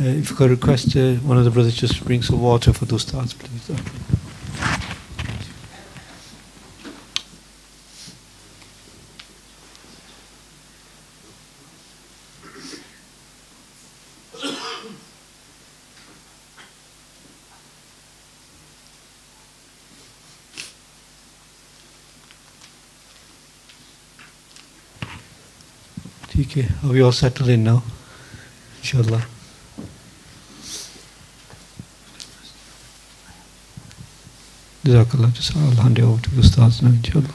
If you could request one of the brothers just bring some water for those stars, please. Okay, are we all settled in now? Inshallah. Jazakallah. Just I'll hand it over to the stars now, inshallah.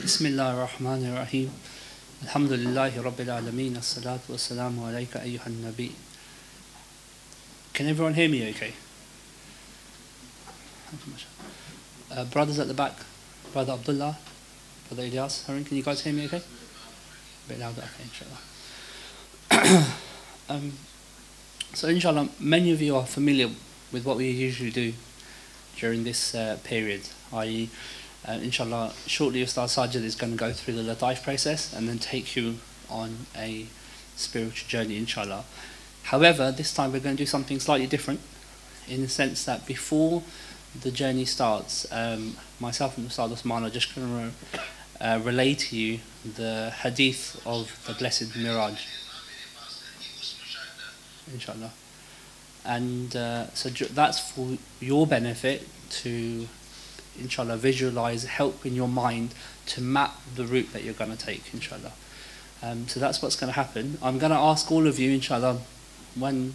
Bismillah ar-Rahman ar-Rahim. Alhamdulillahi Rabbil Alameen. As-salatu was-salamu alayka ayyuhan nabi. Can everyone hear me okay? Brothers at the back, Brother Abdullah, Brother Ilyas, Harun, can you guys hear me okay? A bit louder, okay, inshallah. So inshallah, many of you are familiar with what we usually do during this period, i.e. Inshallah, shortly Ustaz Sajid is going to go through the Lataif process and then take you on a spiritual journey, inshallah. However, this time we're going to do something slightly different, in the sense that before the journey starts, myself and Ustaz Osman are just going to relay to you the hadith of the Blessed Miraj, inshallah. And so that's for your benefit to, inshallah, visualize, help in your mind to map the route that you're going to take, inshallah. So that's what's going to happen. I'm going to ask all of you, inshallah, when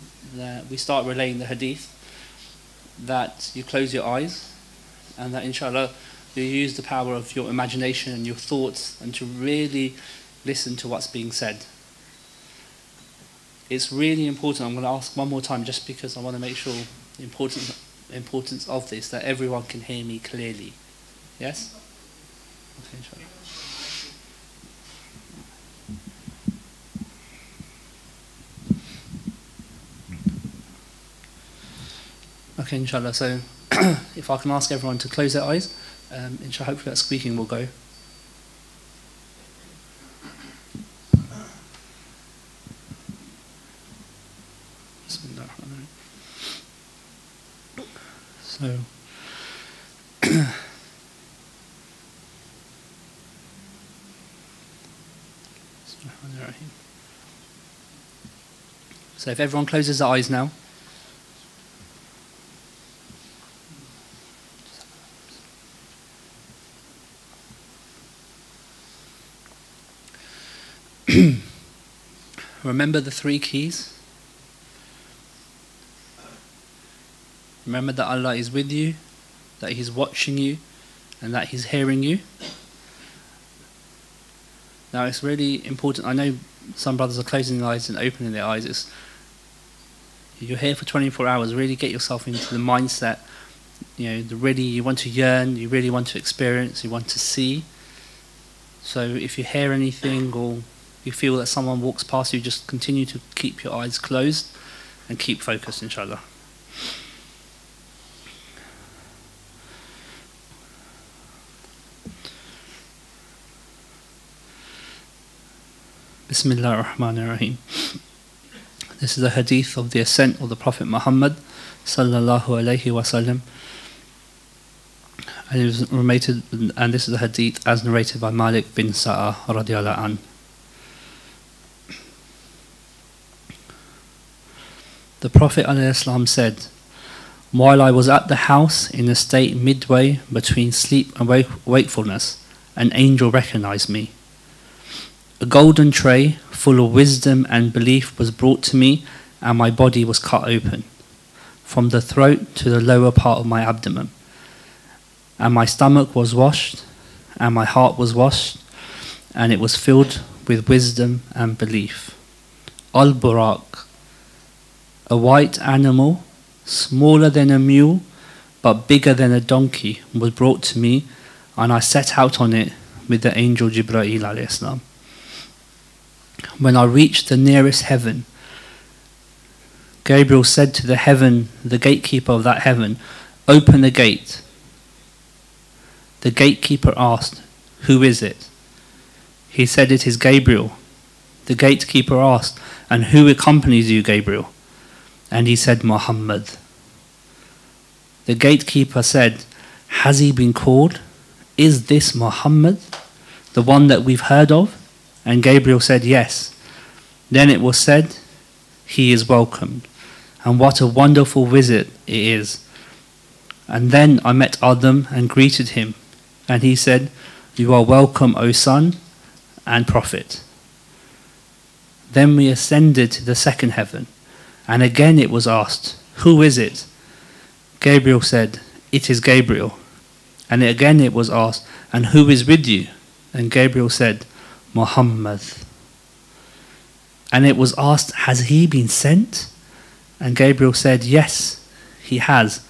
we start relaying the hadith, that you close your eyes and that, inshallah, you use the power of your imagination and your thoughts and to really listen to what's being said. It's really important. I'm going to ask one more time just because I want to make sure the importance of this, that everyone can hear me clearly. Yes? Okay, inshallah. Okay, inshallah. So if I can ask everyone to close their eyes, inshallah, hopefully that squeaking will go. So if everyone closes their eyes now. Remember the three keys. Remember that Allah is with you, that He's watching you, and that He's hearing you. Now it's really important. I know some brothers are closing their eyes and opening their eyes. You're here for 24 hours. Really get yourself into the mindset. You want to yearn, you really want to experience, you want to see. So if you hear anything or you feel that someone walks past you, just continue to keep your eyes closed and keep focused, inshallah. Bismillah ar-Rahman ar-Rahim. This is a hadith of the ascent of the Prophet Muhammad sallallahu alayhi wa sallam. And it was narrated, and this is a hadith as narrated by Malik bin Sa'a radiyallahu an. The Prophet ﷺ said, "While I was at the house in a state midway between sleep and wakefulness, an angel recognized me. A golden tray full of wisdom and belief was brought to me, and my body was cut open, from the throat to the lower part of my abdomen. And my stomach was washed, and my heart was washed, and it was filled with wisdom and belief. Al-Buraq, a white animal, smaller than a mule, but bigger than a donkey, was brought to me, and I set out on it with the angel Jibreel alayhi salam. When I reached the nearest heaven, Gabriel said to the gatekeeper of that heaven, "Open the gate." The gatekeeper asked, "Who is it?" He said, "It is Gabriel." The gatekeeper asked, "And who accompanies you, Gabriel?" And he said, "Muhammad." The gatekeeper said, "Has he been called? Is this Muhammad, the one that we've heard of?" And Gabriel said, "Yes." Then it was said, "He is welcomed, and what a wonderful visit it is." And then I met Adam and greeted him, and he said, "You are welcome, O son and prophet." Then we ascended to the second heaven, and again it was asked, "Who is it?" Gabriel said, "It is Gabriel." And again it was asked, "And who is with you?" And Gabriel said, "Muhammad." And it was asked, "Has he been sent?" And Gabriel said, "Yes, he has.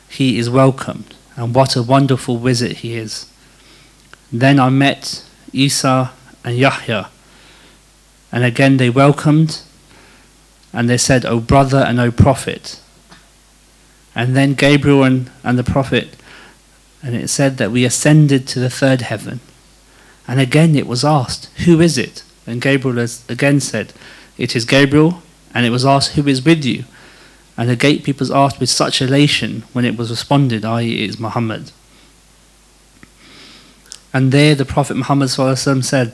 He is welcomed, and what a wonderful visit he is." Then I met Isa and Yahya, and again they welcomed, and they said, "O brother and O prophet." And then Gabriel and the prophet, and it said that we ascended to the third heaven. And again it was asked, "Who is it?" And Gabriel again said, "It is Gabriel." And it was asked, "Who is with you?" And the gatekeepers asked with such elation when it was responded, i.e. it is Muhammad. And there the Prophet Muhammad ﷺ said,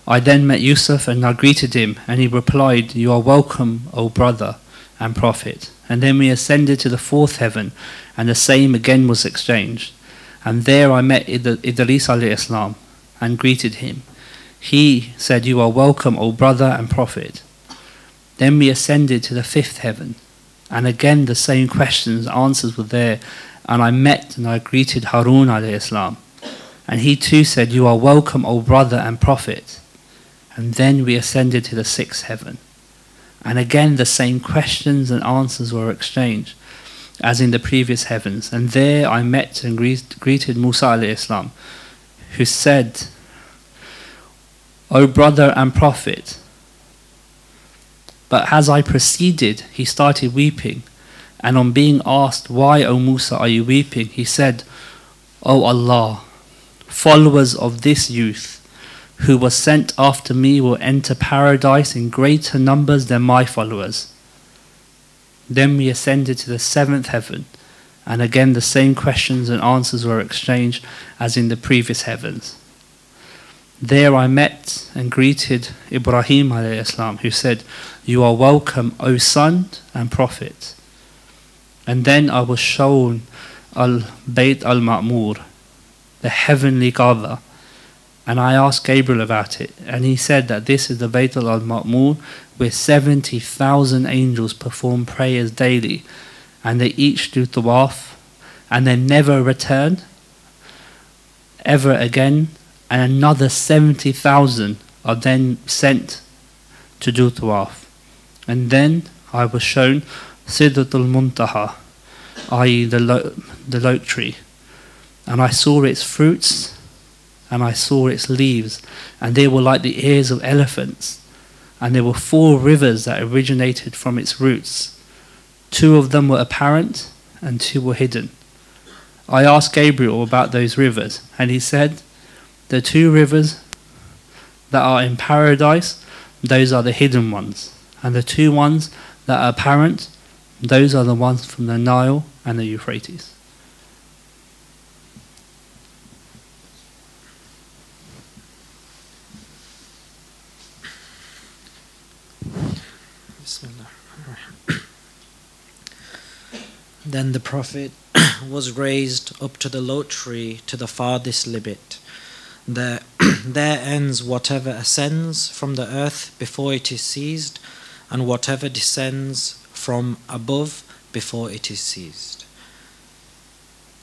I then met Yusuf and I greeted him, and he replied, "You are welcome, O brother and prophet." And then we ascended to the fourth heaven, and the same again was exchanged. And there I met Idris alayhi salam and greeted him. He said, "You are welcome, O brother and prophet." Then we ascended to the fifth heaven, and again the same questions and answers were there, and I met and I greeted Harun alayhi salam, and he too said, "You are welcome, O brother and prophet." And then we ascended to the sixth heaven, and again the same questions and answers were exchanged as in the previous heavens, and there I met and greeted Musa alayhi salam, who said, "O brother and prophet." But as I proceeded, he started weeping, and on being asked, "Why, O Musa, are you weeping?" he said, "O Allah, followers of this youth who was sent after me will enter paradise in greater numbers than my followers." Then we ascended to the seventh heaven, and again the same questions and answers were exchanged as in the previous heavens. There I met and greeted Ibrahim alayhi salam, who said, "You are welcome, O son and prophet." And then I was shown Al-Bayt al-Ma'mur, the heavenly Kaaba, and I asked Gabriel about it, and he said that this is the Bayt al-Ma'mur, where 70,000 angels perform prayers daily, and they each do tawaf, and they never return ever again, and another 70,000 are then sent to do tawaf. And then I was shown Sidratul Muntaha, i.e. the lote tree, and I saw its fruits and I saw its leaves, and they were like the ears of elephants, and there were 4 rivers that originated from its roots. 2 of them were apparent and 2 were hidden. I asked Gabriel about those rivers, and he said, "The 2 rivers that are in paradise, those are the hidden ones, and the 2 ones that are apparent, those are the ones from the Nile and the Euphrates." Then the Prophet was raised up to the lote tree to the farthest limit. There ends whatever ascends from the earth before it is seized, and whatever descends from above before it is seized.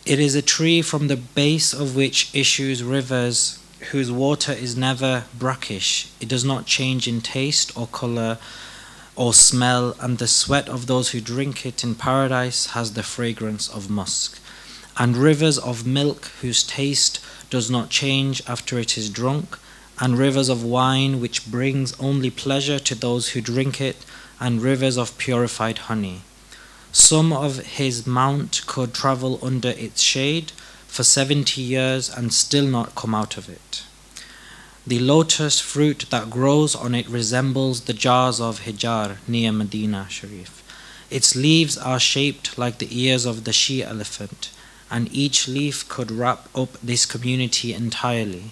It is a tree from the base of which issues rivers whose water is never brackish. It does not change in taste or color or smell, and the sweat of those who drink it in paradise has the fragrance of musk. And rivers of milk whose taste does not change after it is drunk, and rivers of wine which brings only pleasure to those who drink it, and rivers of purified honey. Some of his mount could travel under its shade for 70 years and still not come out of it. The lotus fruit that grows on it resembles the jars of Hijar near Medina Sharif. Its leaves are shaped like the ears of the she-elephant, and each leaf could wrap up this community entirely.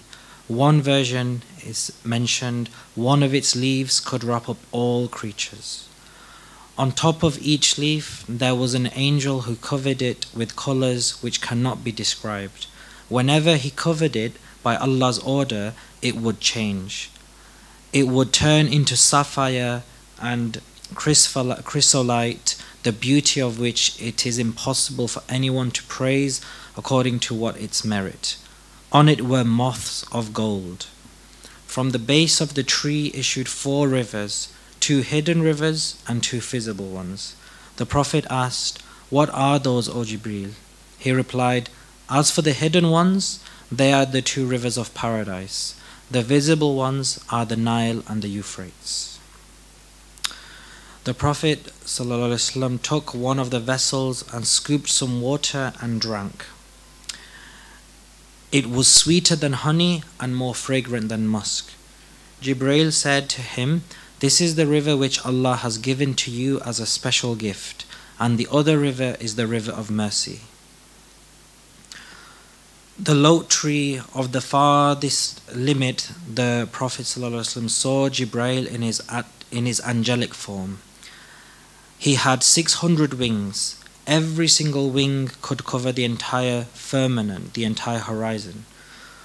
One version is mentioned, one of its leaves could wrap up all creatures. On top of each leaf there was an angel who covered it with colors which cannot be described. Whenever he covered it, by Allah's order, it would change. It would turn into sapphire and chrysolite, the beauty of which it is impossible for anyone to praise according to what its merit. On it were moths of gold. From the base of the tree issued 4 rivers, 2 hidden rivers and 2 visible ones. The Prophet asked, "What are those, O Jibreel?" He replied, "As for the hidden ones, they are the 2 rivers of paradise. The visible ones are the Nile and the Euphrates." The Prophet ﷺ took one of the vessels and scooped some water and drank. It was sweeter than honey and more fragrant than musk. Jibreel said to him, "This is the river which Allah has given to you as a special gift, and the other river is the river of mercy." The lote tree of the farthest limit, the Prophet ﷺ saw Jibreel in his angelic form. He had 600 wings. Every single wing could cover the entire firmament, the entire horizon.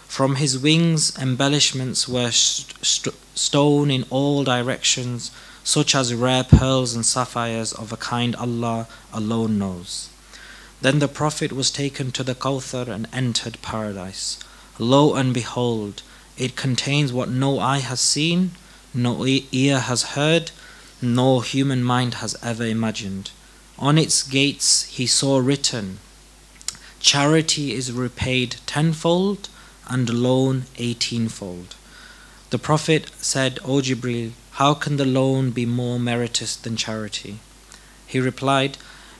From his wings, embellishments were stone in all directions, such as rare pearls and sapphires of a kind Allah alone knows. Then the Prophet was taken to the Kawthar and entered paradise. Lo and behold, it contains what no eye has seen, no ear has heard, no human mind has ever imagined. On its gates he saw written, "Charity is repaid 10-fold and loan 18-fold." The Prophet said, "O Jibreel, how can the loan be more meritorious than charity?" He replied,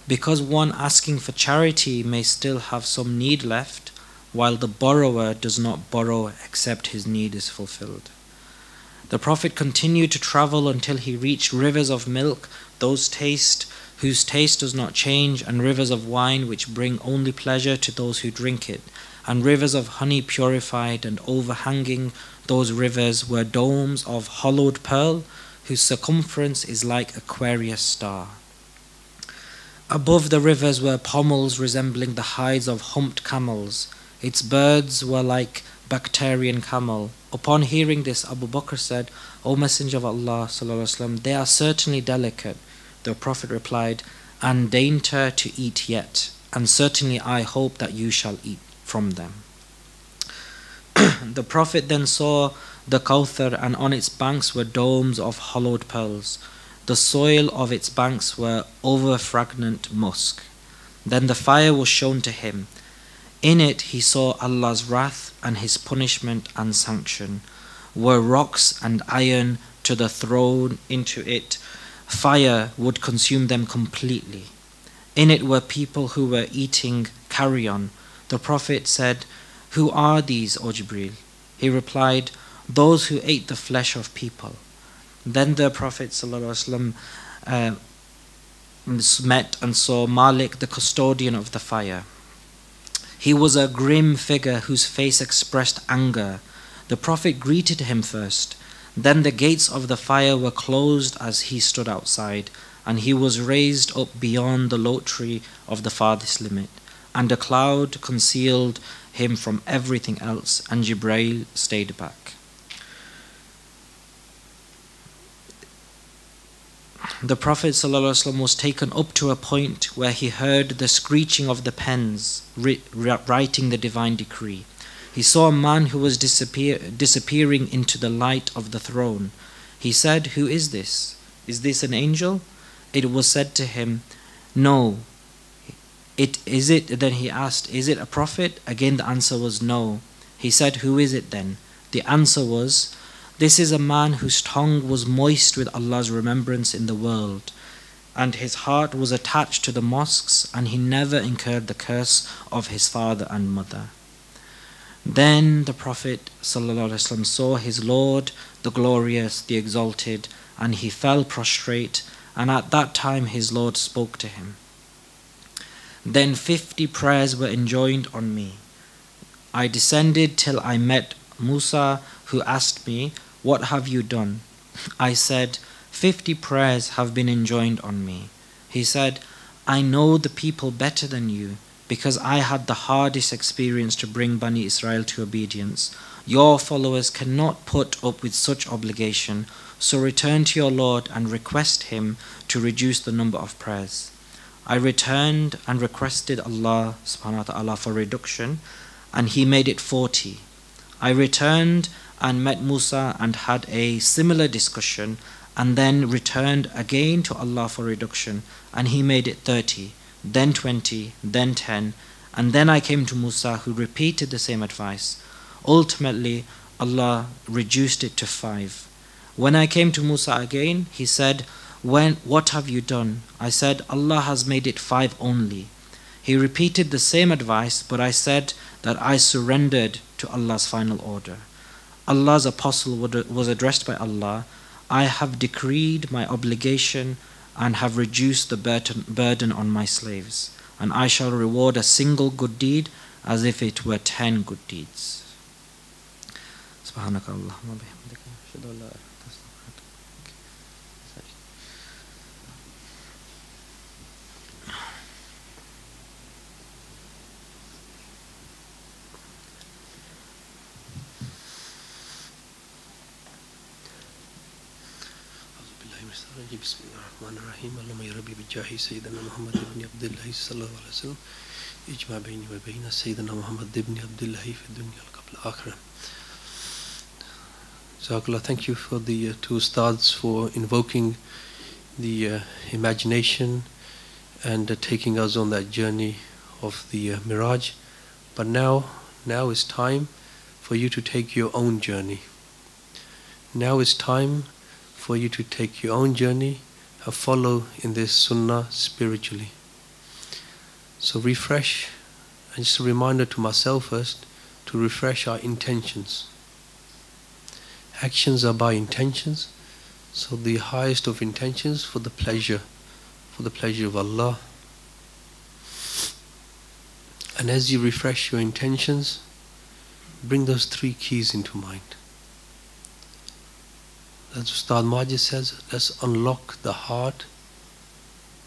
"Because one asking for charity may still have some need left, while the borrower does not borrow except his need is fulfilled." The Prophet continued to travel until he reached rivers of milk, whose taste does not change, and rivers of wine which bring only pleasure to those who drink it, and rivers of honey purified, and overhanging those rivers were domes of hollowed pearl, whose circumference is like Aquarius star. Above the rivers were pommels resembling the hides of humped camels. Its birds were like Bactrian camel. Upon hearing this, Abu Bakr said, "O Messenger of Allah ﷺ, they are certainly delicate." The Prophet replied, "And dainter to eat yet, and certainly I hope that you shall eat from them." The Prophet then saw the Kawthar, and on its banks were domes of hollowed pearls. The soil of its banks were over fragrant musk. Then the fire was shown to him. In it he saw Allah's wrath and his punishment and sanction. Were rocks and iron to the thrown into it, fire would consume them completely. In it were people who were eating carrion. The Prophet said, "Who are these, O Jibreel?" He replied, "Those who ate the flesh of people." Then the Prophet ﷺ met and saw Malik, the custodian of the fire. He was a grim figure whose face expressed anger. The Prophet greeted him first. Then the gates of the fire were closed as he stood outside, and he was raised up beyond the lote tree of the farthest limit, and a cloud concealed him from everything else, and Jibreel stayed back. The Prophet ﷺ was taken up to a point where he heard the screeching of the pens writing the divine decree. He saw a man who was disappearing into the light of the throne. He said, "Who is this?" Is this an angel? It was said to him, No. Is it? Then he asked, Is it a prophet? Again the answer was no. He said, Who is it then? The answer was, This is a man whose tongue was moist with Allah's remembrance in the world, and his heart was attached to the mosques, and he never incurred the curse of his father and mother. Then the Prophet ﷺ saw his Lord, the glorious, the exalted, and he fell prostrate, and at that time his Lord spoke to him. Then 50 prayers were enjoined on me. I descended till I met Musa, who asked me, What have you done? I said, 50 prayers have been enjoined on me. He said, I know the people better than you, because I had the hardest experience to bring Bani Israel to obedience. Your followers cannot put up with such obligation, so return to your Lord and request him to reduce the number of prayers. I returned and requested Allah subhanahu wa ta'ala for reduction, and he made it 40. I returned and met Musa and had a similar discussion, and then returned again to Allah for reduction, and he made it 30, then 20, then 10, and then I came to Musa, who repeated the same advice. Ultimately, Allah reduced it to 5. When I came to Musa again, he said, What have you done? I said, Allah has made it 5 only. He repeated the same advice, but I said that I surrendered to Allah's final order. Allah's apostle was addressed by Allah, I have decreed my obligation and have reduced the burden on my slaves, and I shall reward a single good deed as if it were 10 good deeds. Subhanakallahumma bihamdika, ashhadu an la ilaha illa anta, بسم الله الرحمن الرحيم اللهم يا ربي بجاه سيدنا محمد بن عبد الله صلى الله عليه وسلم اجمع بيني وبين سيدنا محمد بن عبد الله في الدنيا قبل الآخرة. Jazakallah, thank you for the two ustads for invoking the imagination and taking us on that journey of the Miraj. But now is time for you to take your own journey. Now is time for you to take your own journey and follow in this sunnah spiritually. So refresh, and just a reminder to myself first, to refresh our intentions. Actions are by intentions, so the highest of intentions for the pleasure of Allah. And as you refresh your intentions, bring those 3 keys into mind. As Ustad Majid says, let's unlock the heart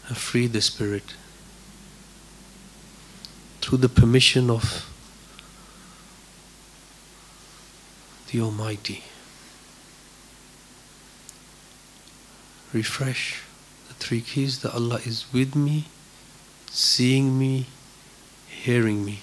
and free the spirit through the permission of the Almighty. Refresh the 3 keys that Allah is with me, seeing me, hearing me.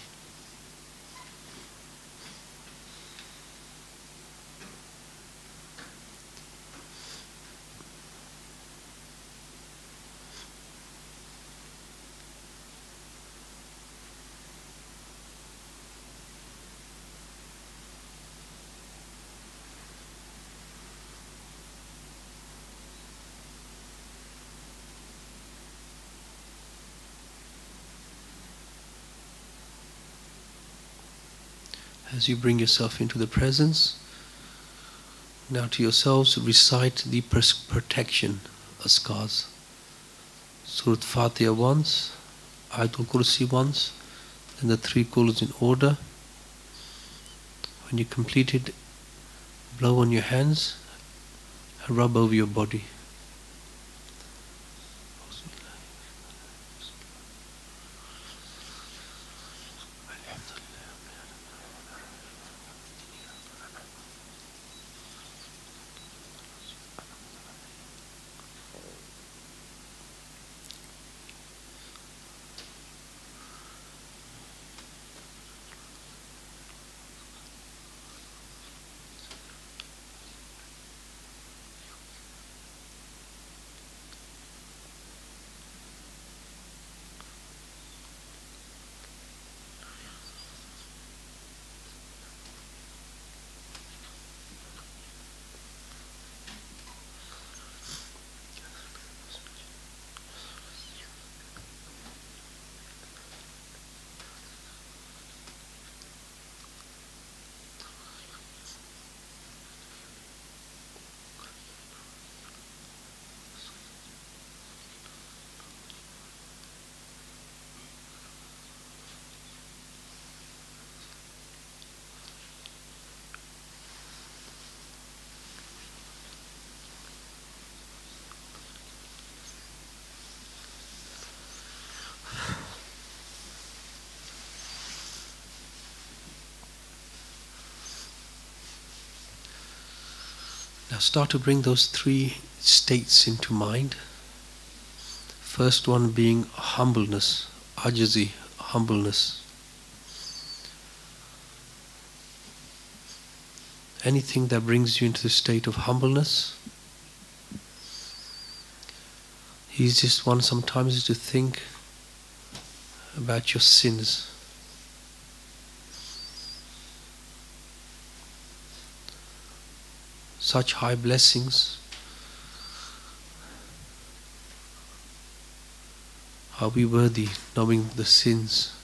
As you bring yourself into the presence, now to yourselves recite the protection askars. Surat Fatiha once, Ayatul Kursi once, then the 3 quls in order. When you complete it, blow on your hands and rub over your body. start to bring those three states into mind. First one being humbleness, ajazi, humbleness. Anything that brings you into the state of humbleness. Easiest one sometimes is to think about your sins. Such high blessings. Are we worthy, knowing the sins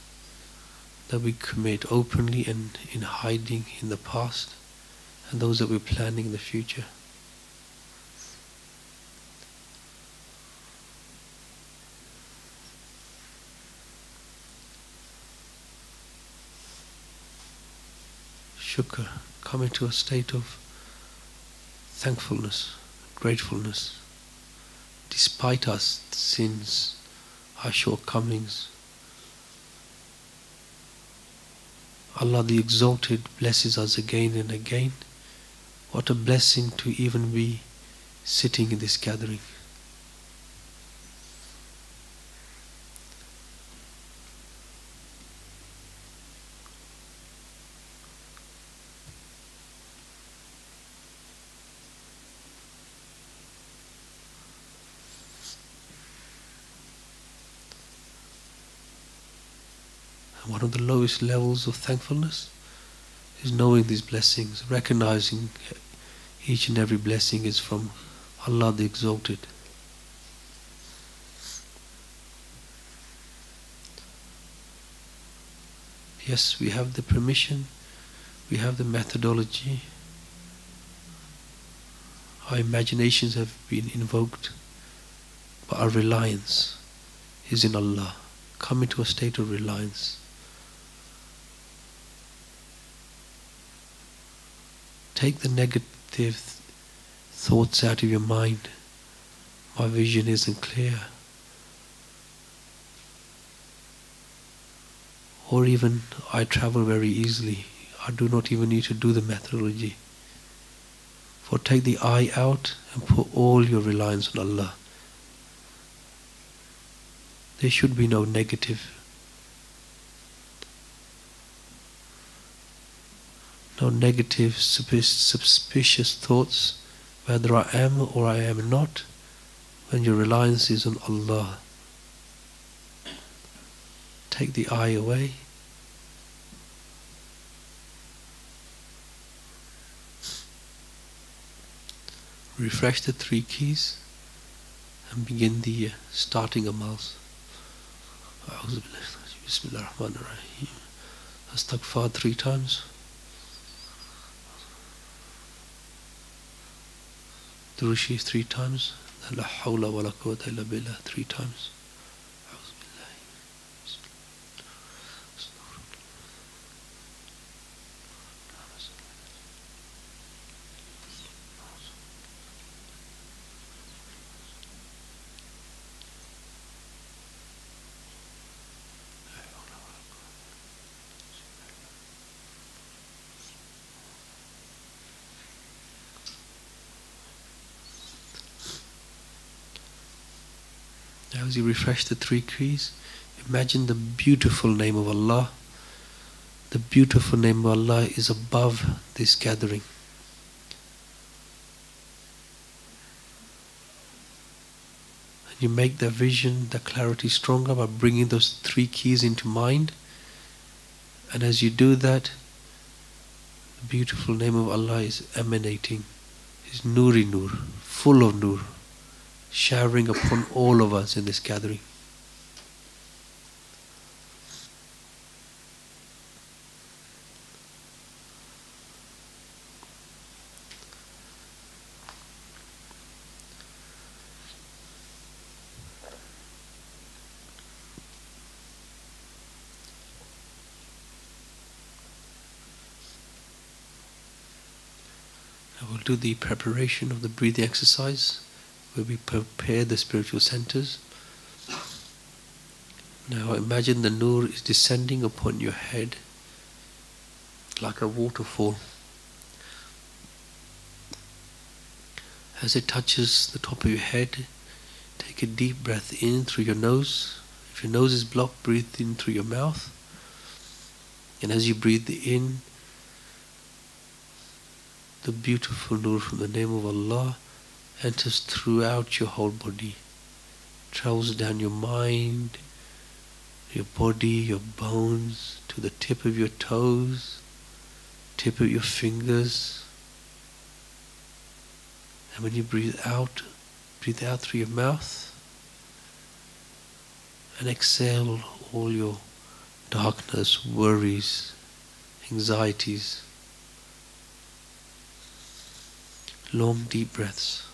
that we commit openly and in hiding in the past, and those that we're planning in the future? Shukr, come into a state of thankfulness, gratefulness, despite our sins, our shortcomings. Allah the Exalted blesses us again and again. What a blessing to even be sitting in this gathering. One of the lowest levels of thankfulness is knowing these blessings, recognizing each and every blessing is from Allah the Exalted. Yes, we have the permission, we have the methodology, our imaginations have been invoked, but our reliance is in Allah. Come into a state of reliance. Take the negative thoughts out of your mind. My vision isn't clear. Or even, I travel very easily. I do not even need to do the methodology. For take the I out and put all your reliance on Allah. There should be no negative. No negative, suspicious thoughts, whether I am or I am not, when your reliance is on Allah. Take the I away. Refresh the three keys and begin the starting amals. Bismillahirrahmanirrahim. Astaghfar 3 times. Durushi 3 times. La hawla wa la quwwata illa billah 3 times. Now as you refresh the 3 keys, imagine the beautiful name of Allah. The beautiful name of Allah is above this gathering. And you make that vision, that clarity stronger by bringing those 3 keys into mind. And as you do that, the beautiful name of Allah is emanating, is Nuri Nur, full of Nur, showering upon all of us in this gathering. I will do the preparation of the breathing exercise, where we prepare the spiritual centers. Now imagine the Nur is descending upon your head like a waterfall. As it touches the top of your head, take a deep breath in through your nose. If your nose is blocked, breathe in through your mouth. And as you breathe in, the beautiful nur from the name of Allah enters throughout your whole body, travels down your mind, your body, your bones, to the tip of your toes, tip of your fingers. And when you breathe out through your mouth and exhale all your darkness, worries, anxieties. Long, deep breaths.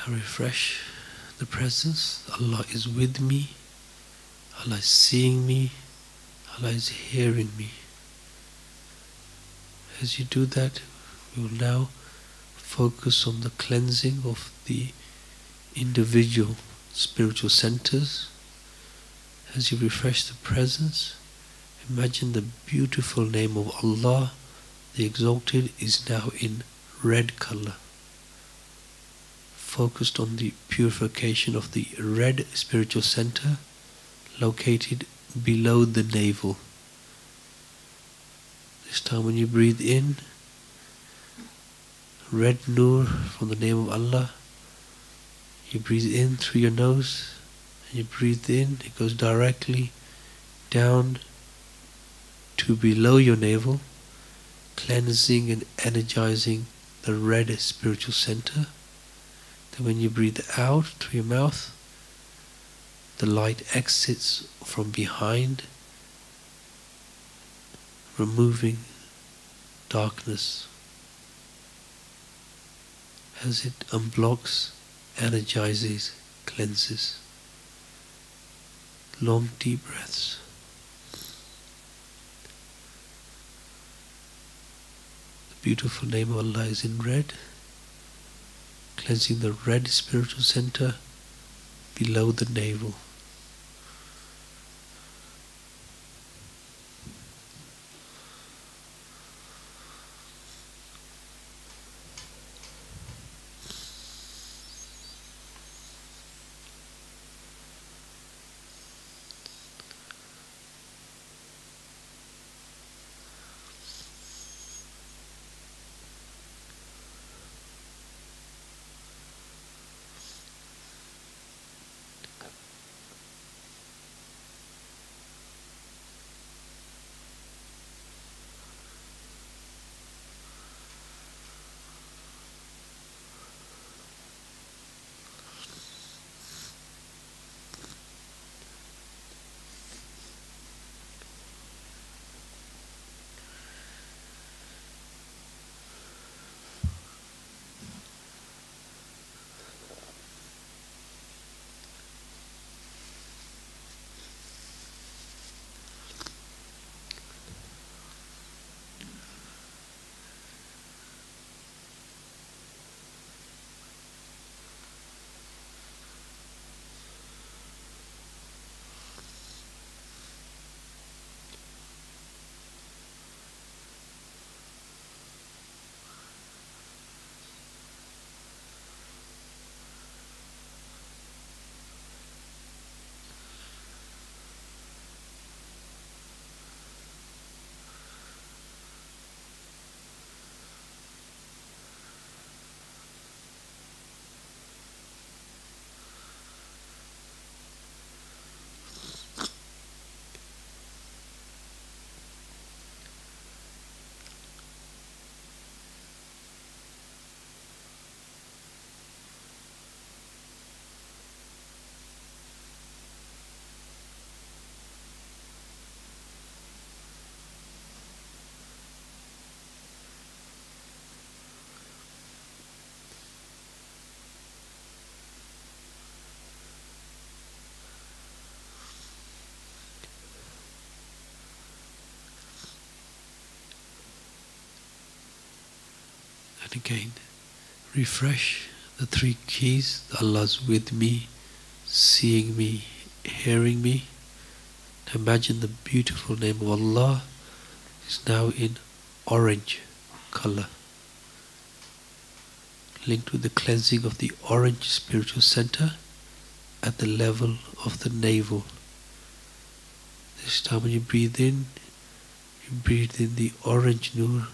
Now refresh the presence. Allah is with me. Allah is seeing me. Allah is hearing me. As you do that, we will now focus on the cleansing of the individual spiritual centers. As you refresh the presence, imagine the beautiful name of Allah, the Exalted, is now in red color. Focused on the purification of the red spiritual center located below the navel. This time when you breathe in, red nur from the name of Allah, you breathe in through your nose, and you breathe in, it goes directly down to below your navel, cleansing and energizing the red spiritual center. Then when you breathe out through your mouth, the light exits from behind, removing darkness. As it unblocks, energizes, cleanses. Long deep breaths. The beautiful name of Allah is in red, cleansing the red spiritual center below the navel. And again, refresh the three keys. Allah's with me, seeing me, hearing me. Imagine the beautiful name of Allah is now in orange color, linked with the cleansing of the orange spiritual center at the level of the navel. This time when you breathe in the orange nur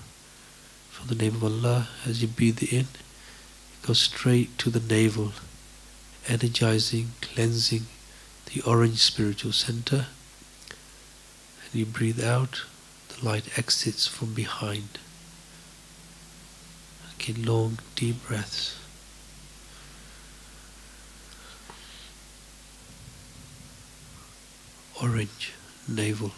from the name of Allah. As you breathe in, it goes straight to the navel, energizing, cleansing the orange spiritual center. And you breathe out, the light exits from behind. Again, long, deep breaths. Orange navel.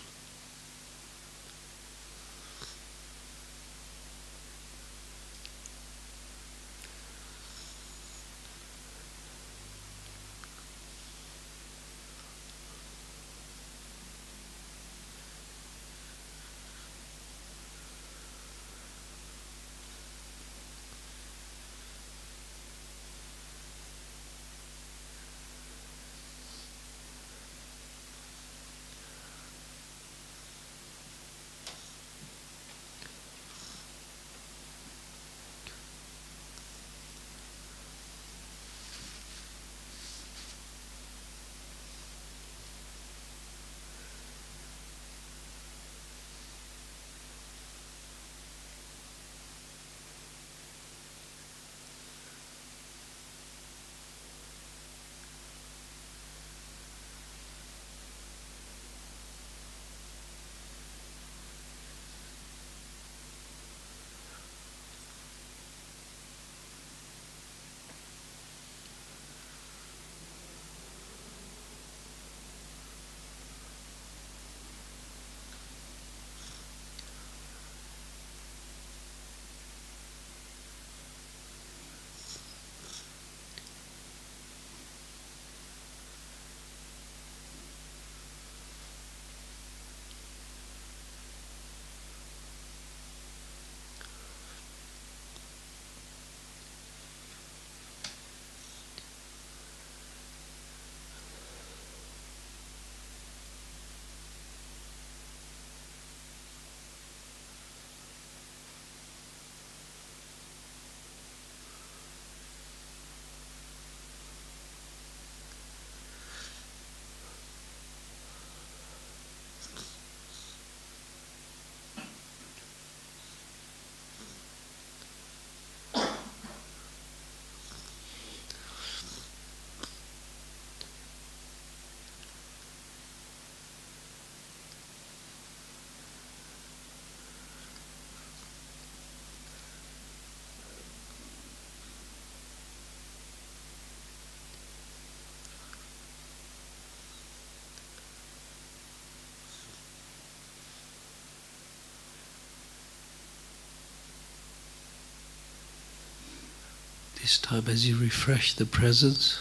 This time, as you refresh the presence,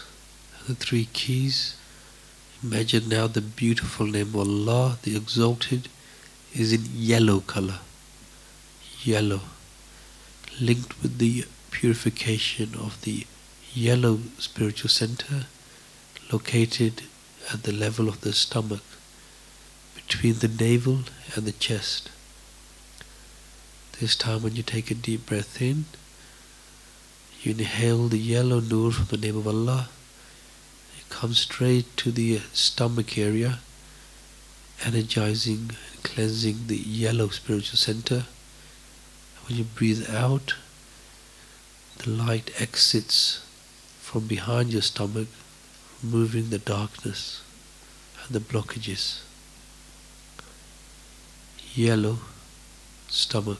the three keys, imagine now the beautiful name of Allah, the Exalted, is in yellow color. Yellow. Linked with the purification of the yellow spiritual center, located at the level of the stomach, between the navel and the chest. This time when you take a deep breath in, you inhale the yellow nur from the name of Allah. It comes straight to the stomach area, energizing and cleansing the yellow spiritual center. When you breathe out, the light exits from behind your stomach, removing the darkness and the blockages. Yellow stomach.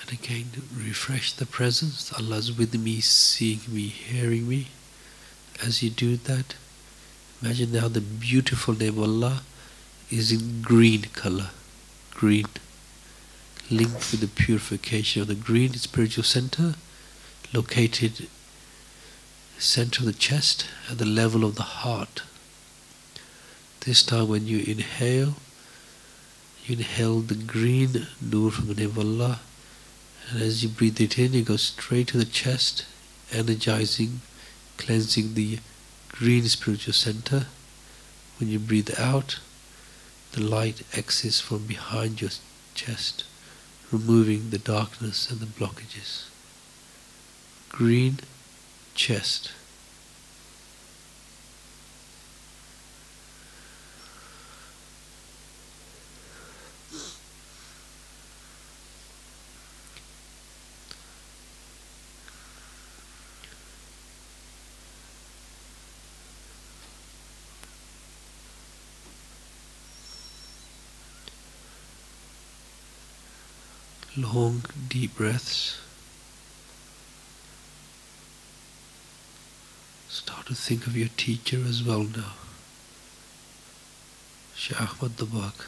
And again, refresh the presence. Allah is with me, seeing me, hearing me. As you do that, imagine now the beautiful name of Allah is in green color. Green. Linked with the purification of the green spiritual center, located center of the chest at the level of the heart. This time when you inhale the green nur from the name of Allah, and as you breathe it in, you go straight to the chest, energizing, cleansing the green spiritual center. When you breathe out, the light exits from behind your chest, removing the darkness and the blockages. Green chest. Long, deep breaths. Start to think of your teacher as well now. Shaykh Ahmad Dabak.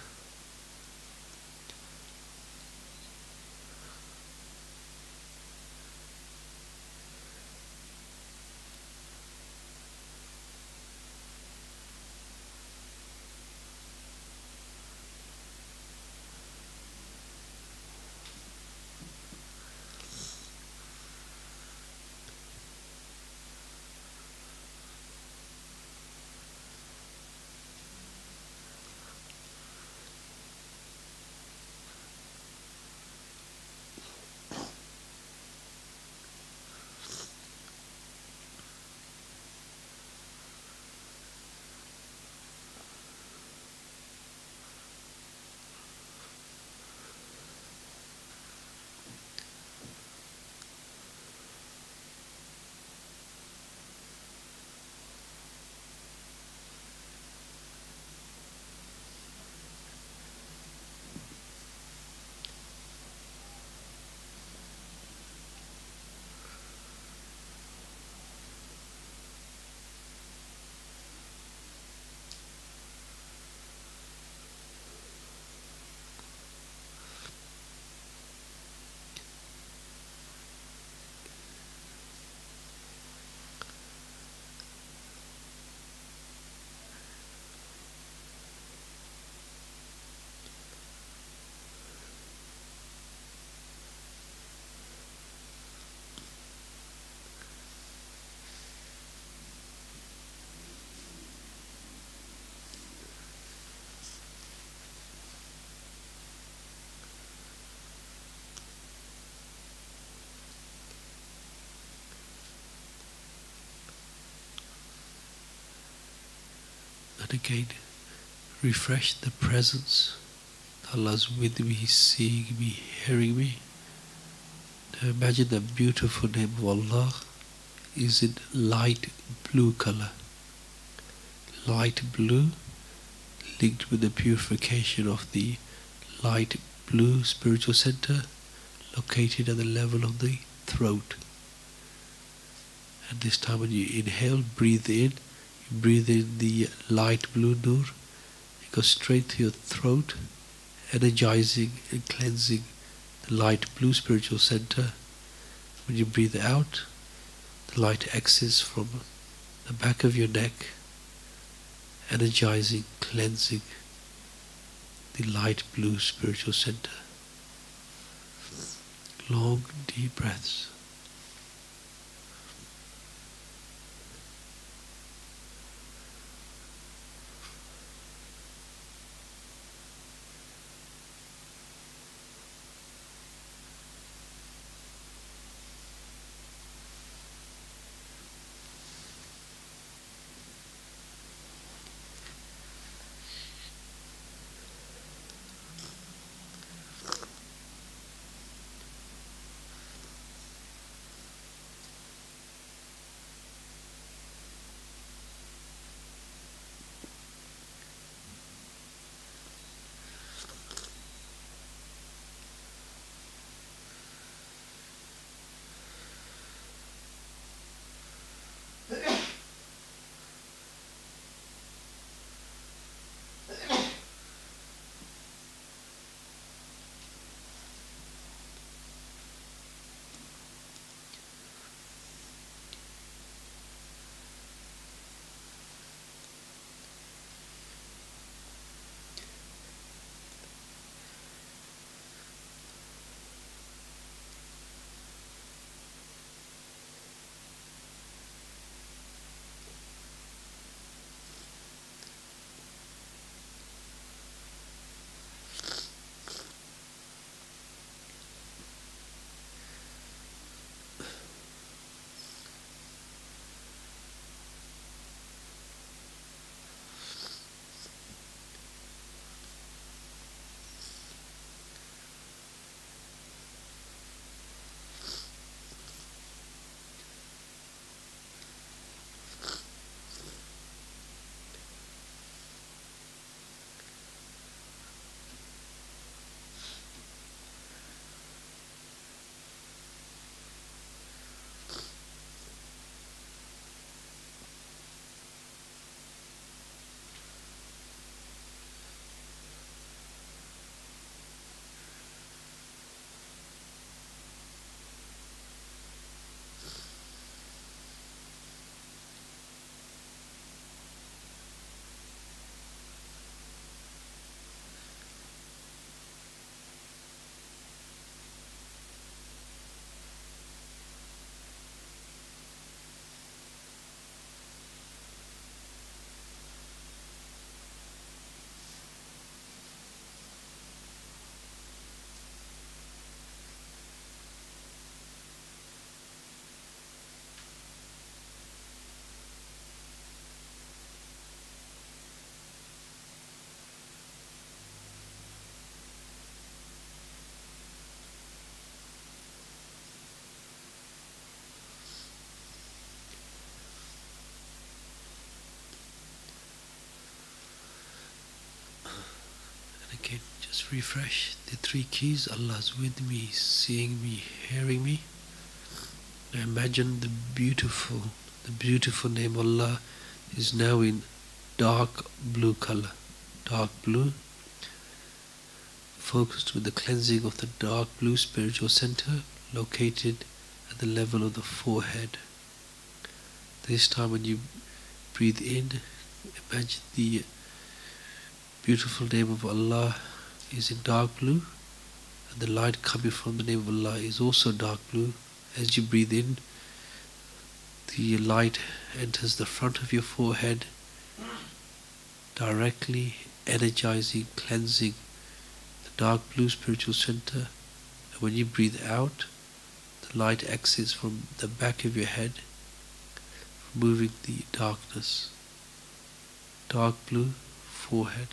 And again, refresh the presence. Allah's with me, seeing me, hearing me. Now imagine the beautiful name of Allah is in light blue color. Light blue linked with the purification of the light blue spiritual center located at the level of the throat. And this time when you inhale, breathe in, you breathe in the light blue nur, it goes straight to your throat, energizing and cleansing the light blue spiritual center. When you breathe out, the light exits from the back of your neck, energizing, cleansing the light blue spiritual center. Long, deep breaths. Again, just refresh the three keys. Allah's with me, seeing me, hearing me. Now imagine the beautiful name Allah is now in dark blue color. Dark blue, focused with the cleansing of the dark blue spiritual center located at the level of the forehead. This time when you breathe in, imagine the beautiful name of Allah is in dark blue, and the light coming from the name of Allah is also dark blue. As you breathe in, the light enters the front of your forehead, directly energizing, cleansing the dark blue spiritual center. And when you breathe out, the light exits from the back of your head, removing the darkness. dark blue forehead.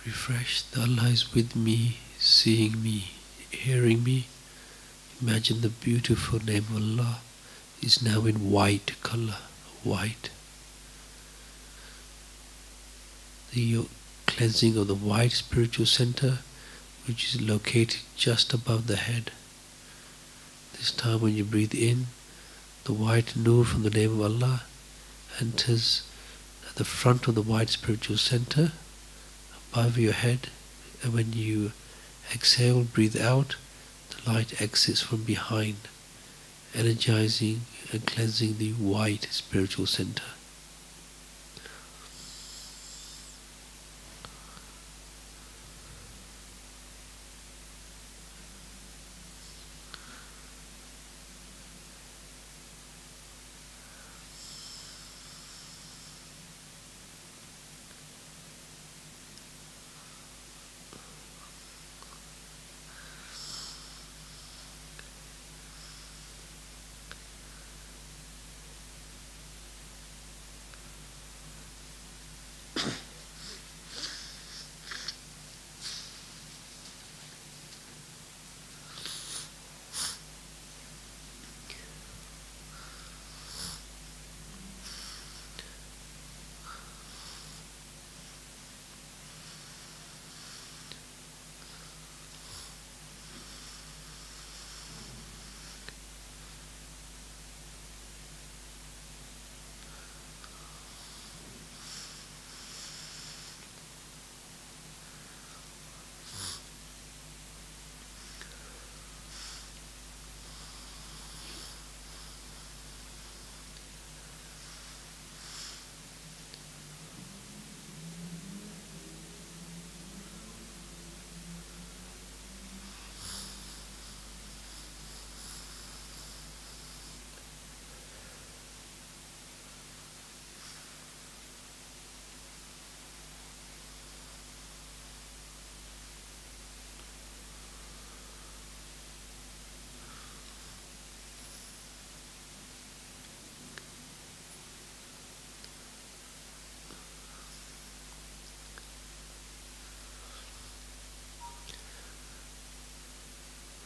Refreshed, Allah is with me, seeing me, hearing me. Imagine the beautiful name of Allah is now in white color, white. The cleansing of the white spiritual center, which is located just above the head. This time when you breathe in, the white nur from the name of Allah enters at the front of the white spiritual center, above your head, and when you exhale, breathe out, the light exits from behind, energizing and cleansing the white spiritual center.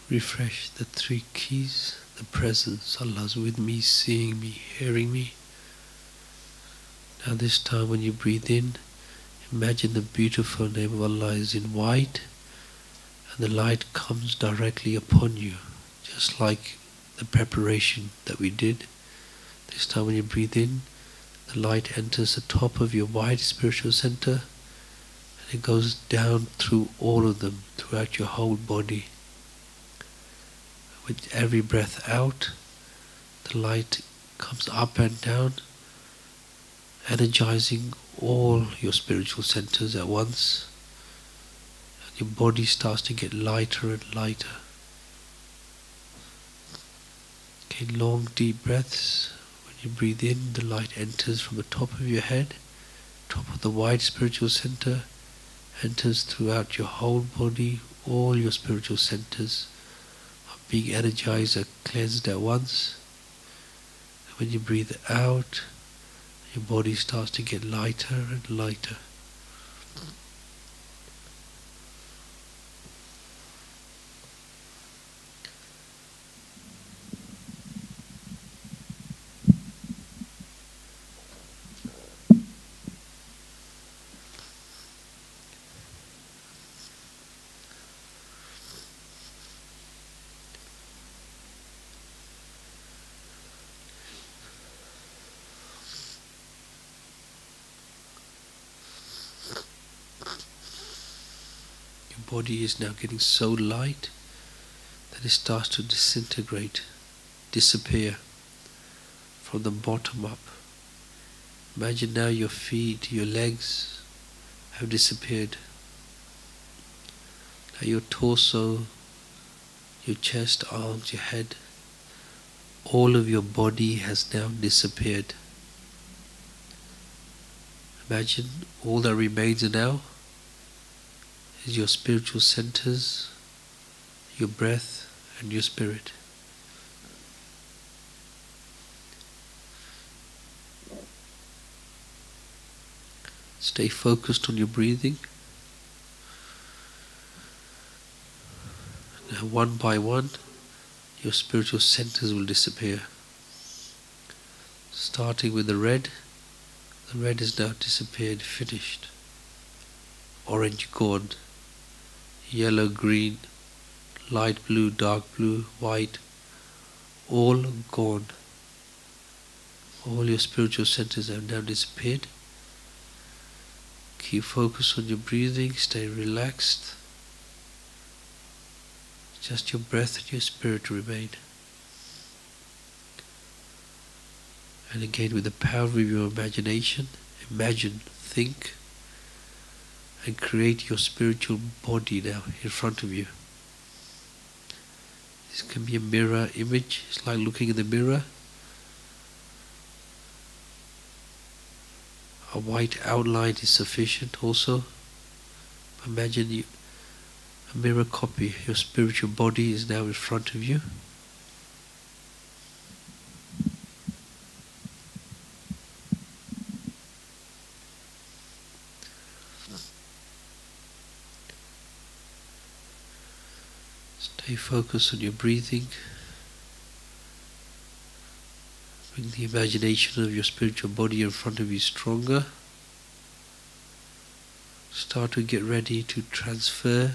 refresh the three keys, the presence. Allah's with me, seeing me, hearing me. Now this time when you breathe in, imagine the beautiful name of Allah is in white, and the light comes directly upon you, just like the preparation that we did. This time when you breathe in, the light enters the top of your white spiritual center, and it goes down through all of them, throughout your whole body. With every breath out, the light comes up and down, energizing all your spiritual centers at once, and your body starts to get lighter and lighter. Okay, long deep breaths. When you breathe in, the light enters from the top of your head, top of the wide spiritual center, enters throughout your whole body. All your spiritual centers are being energized and cleansed at once. And when you breathe out, your body starts to get lighter and lighter. Body is now getting so light that it starts to disintegrate, disappear from the bottom up. Imagine now your feet, your legs have disappeared. Now your torso, your chest, arms, your head, all of your body has now disappeared. Imagine all that remains now is your spiritual centers, your breath, and your spirit. Stay focused on your breathing. Now, one by one, your spiritual centers will disappear. Starting with the red is now disappeared, finished. Orange gone. Yellow, green, light blue, dark blue, white, all gone. All your spiritual centers have now disappeared. Keep focus on your breathing, stay relaxed. Just your breath and your spirit remain. And again, with the power of your imagination, imagine, think, and create your spiritual body now in front of you. This can be a mirror image. It's like looking in the mirror. A white outline is sufficient also. Imagine a mirror copy. Your spiritual body is now in front of you. Stay focused on your breathing. Bring the imagination of your spiritual body in front of you stronger. Start to get ready to transfer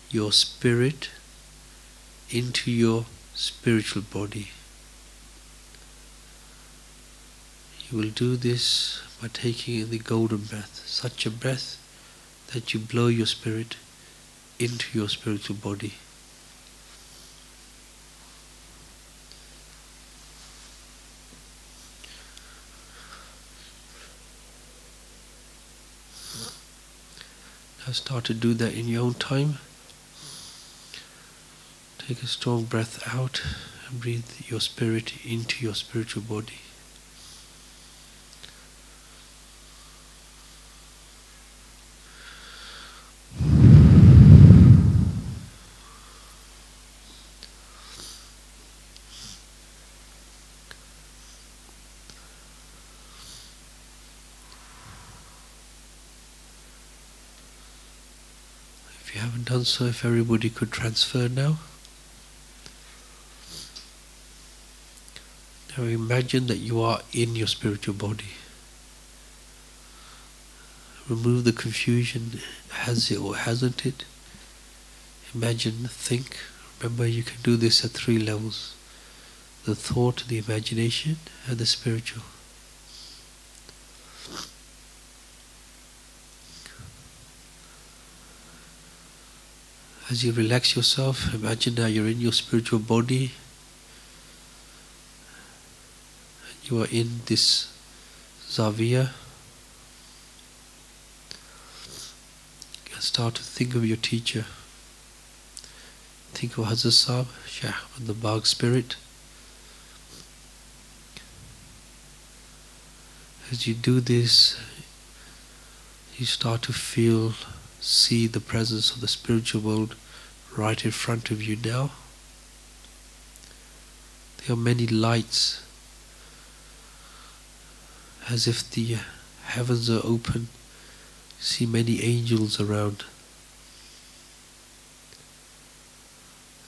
your spirit into your spiritual body. You will do this by taking in the golden breath, such a breath that you blow your spirit into your spiritual body. Now start to do that in your own time. Take a strong breath out and breathe your spirit into your spiritual body. If you haven't done so, if everybody could transfer now. Now imagine that you are in your spiritual body. Remove the confusion, has it or hasn't it? Imagine, think. Remember, you can do this at 3 levels: the thought, the imagination, and the spiritual. As you relax yourself, imagine now you're in your spiritual body. You are in this Zavia. And start to think of your teacher. Think of Hazrat Sahib, Shah and the Bagh spirit. As you do this, you start to feel, see the presence of the spiritual world right in front of you now. There are many lights, as if the heavens are open. See many angels around.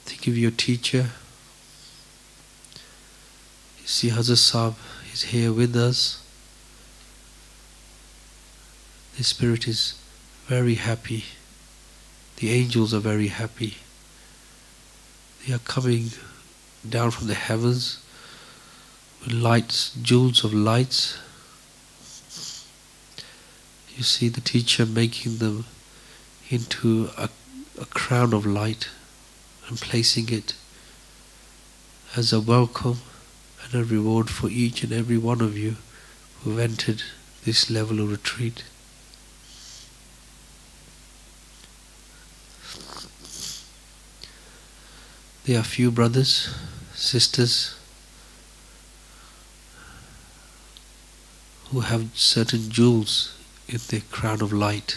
Think of your teacher. You see Hazrat Sahib is here with us. The spirit is very happy. The angels are very happy. They are coming down from the heavens with lights, jewels of lights. You see the teacher making them into a crown of light and placing it as a welcome and a reward for each and every one of you who have entered this level of retreat. There are few brothers, sisters who have certain jewels in their crown of light,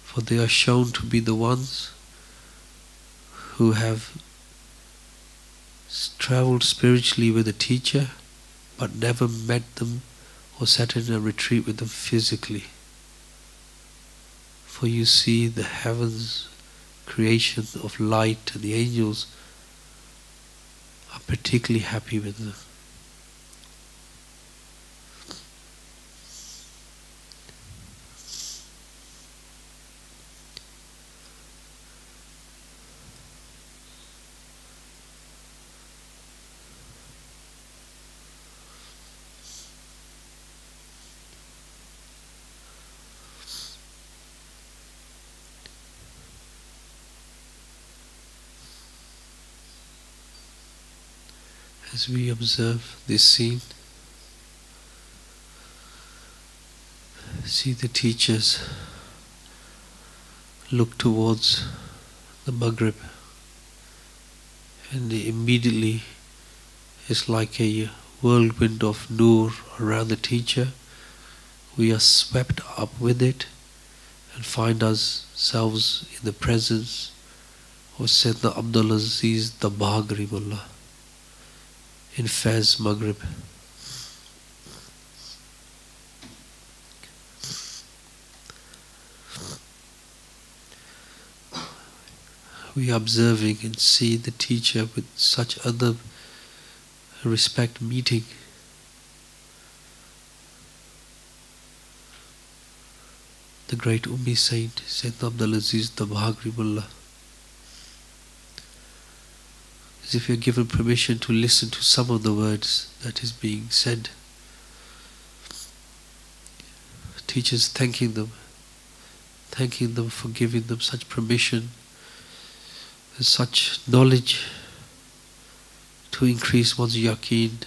for they are shown to be the ones who have traveled spiritually with a teacher but never met them or sat in a retreat with them physically. For you see the heavens, creation of light, and the angels are particularly happy with them. As we observe this scene, see the teachers look towards the Maghrib, and immediately it's like a whirlwind of nur around the teacher. We are swept up with it and find ourselves in the presence of Sayyidina Abdul Aziz the Baghri Mullah in Fez, Maghrib. We are observing and see the teacher with such other respect meeting. The great Ummi Saint, Sayyidina Abdul Aziz the Baghri Mullah. As if you're given permission to listen to some of the words that is being said. Teachers thanking them for giving them such permission and such knowledge to increase one's yaqeen,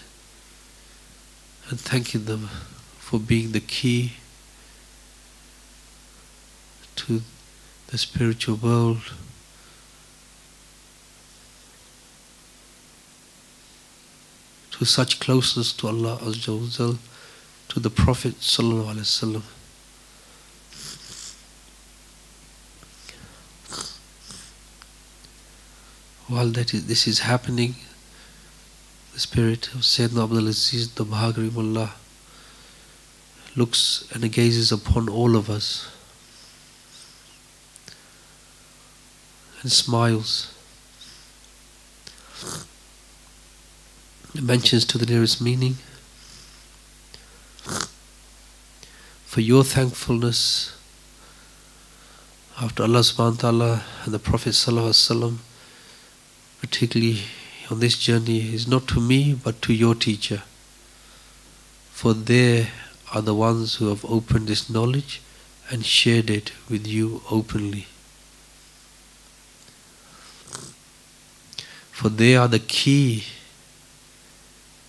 and thanking them for being the key to the spiritual world. To such closeness to Allah Azza wa Jal, to the Prophet Sallallahu Alaihi Wasallam. While this is happening, the spirit of Sayyidina Abdul Aziz the Baghri Mullah looks and gazes upon all of us and smiles. mentions to the nearest meaning. For your thankfulness after Allah subhanahu wa ta'ala and the Prophet sallallahu alaihi wasallam, particularly on this journey, is not to me but to your teacher. For they are the ones who have opened this knowledge and shared it with you openly. For they are the key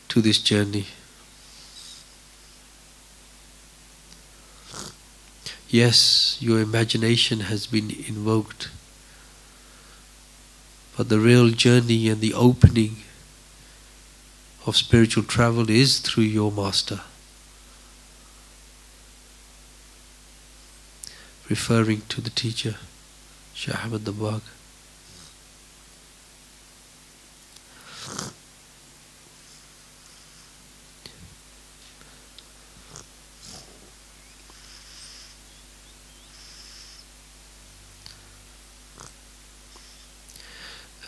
to this journey. Yes, your imagination has been invoked, but the real journey and the opening of spiritual travel is through your master. Referring to the teacher, Shaykh Ahmad Dabag.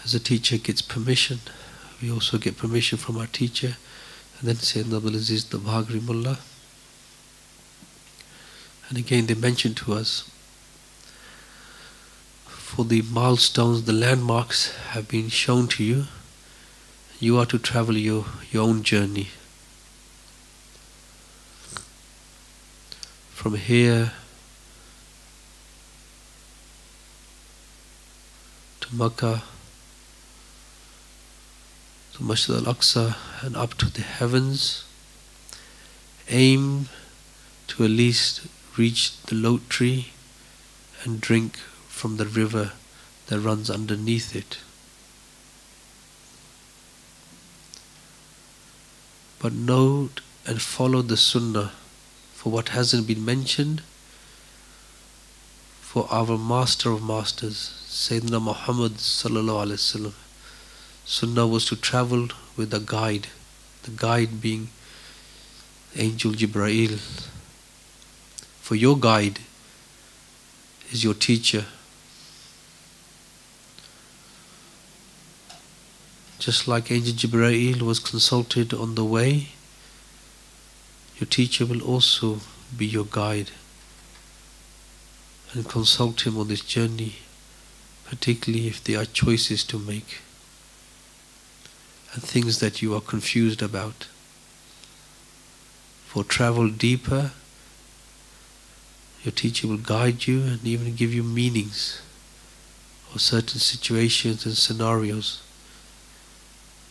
As a teacher gets permission, we also get permission from our teacher, and then Sayyidina Abdul Aziz Dabagri Mullah. And again they mention to us, for the milestones, the landmarks have been shown to you. You are to travel your own journey. From here to Makkah, to Masjid al-Aqsa, and up to the heavens. Aim to at least reach the lote tree and drink from the river that runs underneath it. But note and follow the sunnah for what hasn't been mentioned. For our master of masters, Sayyidina Muhammad sallallahu alaihi wasallam, sunnah was to travel with a guide, the guide being Angel Jibreel. For your guide is your teacher. Just like Angel Jibreel was consulted on the way, your teacher will also be your guide, and consult him on this journey, particularly if there are choices to make and things that you are confused about. For travel deeper, your teacher will guide you and even give you meanings of certain situations and scenarios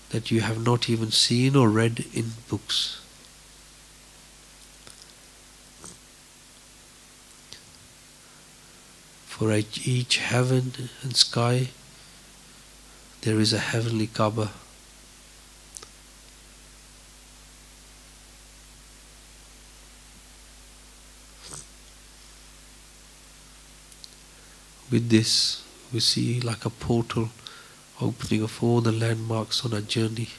that you have not even seen or read in books. For each heaven and sky, there is a heavenly Kaaba. With this, we see like a portal opening of all the landmarks on our journey.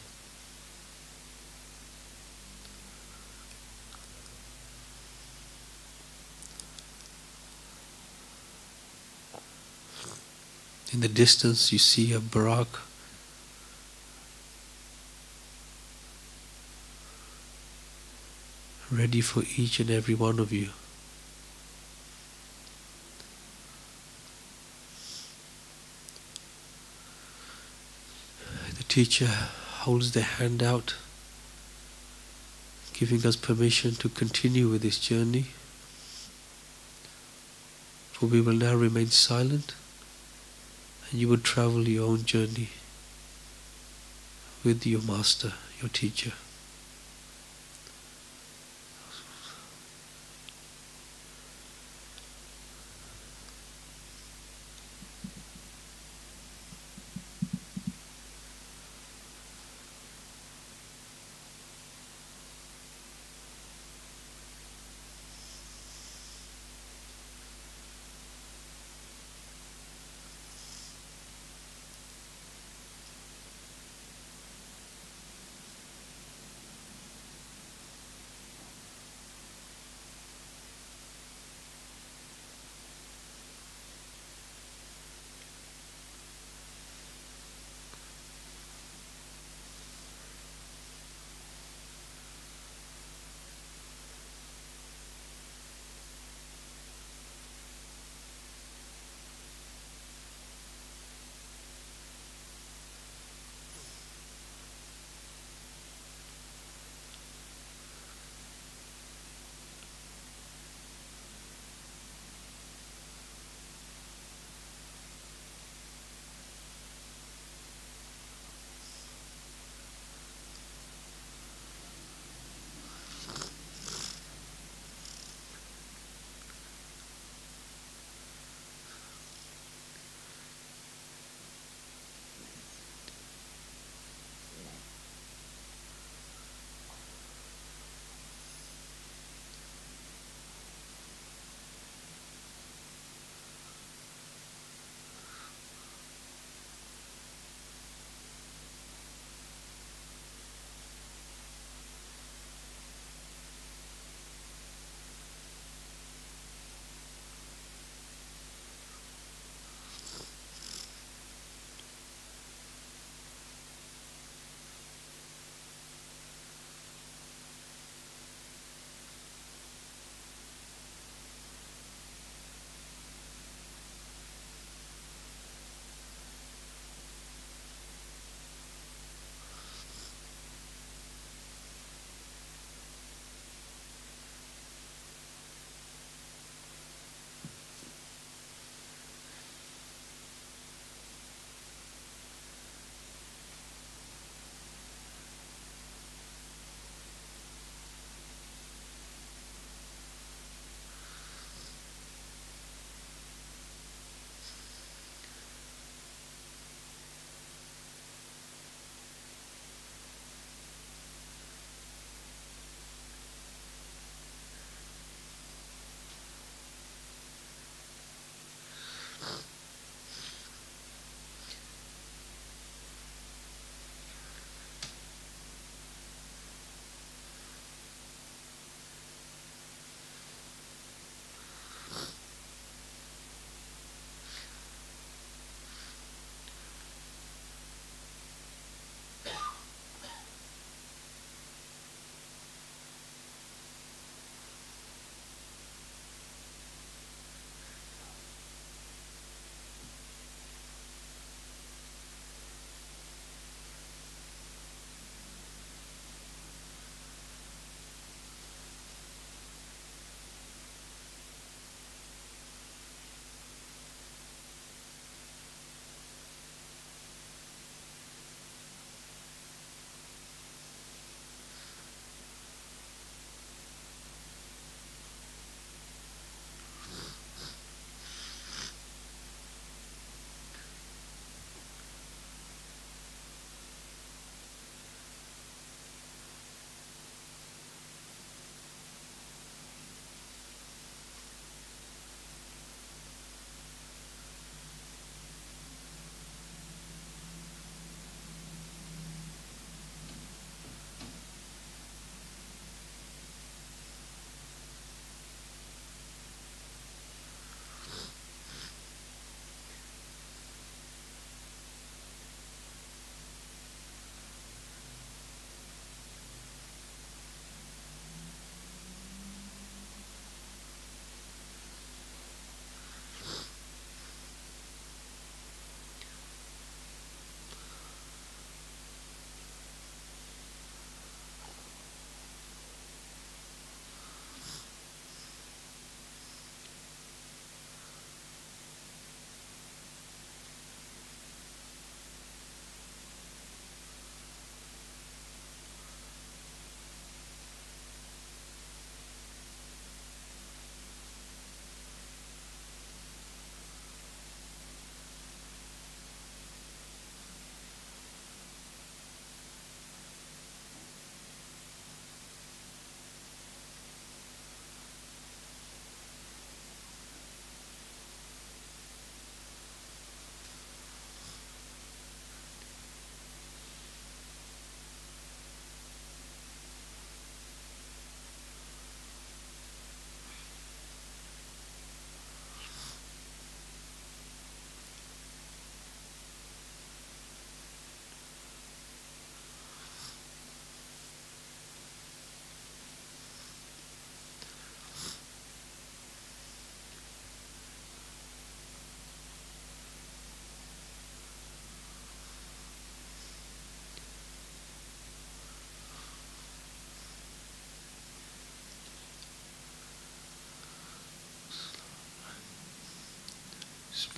In the distance, you see a barak, ready for each and every one of you. Teacher holds their hand out, giving us permission to continue with this journey. For we will now remain silent, and you will travel your own journey with your master, your teacher.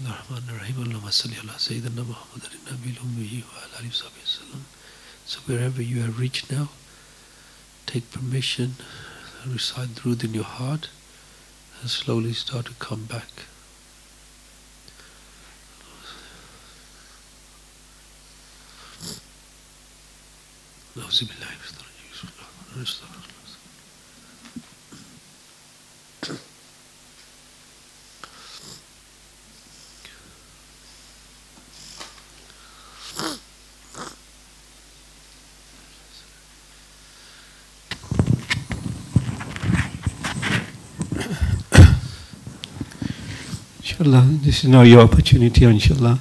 So wherever you have reached now, take permission and recite Durud in your heart and slowly start to come back. Inshallah, this is now your opportunity, inshallah.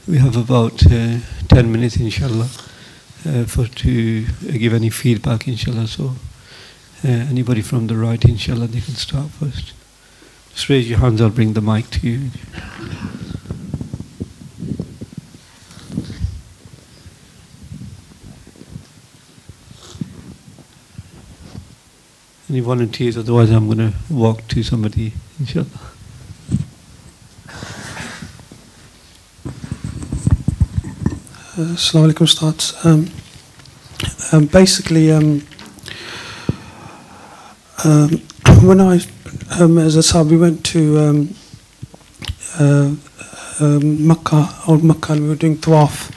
We have about 10 minutes, inshallah, to give any feedback, inshallah. So, anybody from the right, inshallah, they can start first. Just raise your hands, I'll bring the mic to you. Any volunteers? Otherwise, I'm going to walk to somebody, inshallah. Assalamu alaikum, Ustads. Basically, when I, as a sahab, we went to Makkah, old Makkah, and we were doing tawaf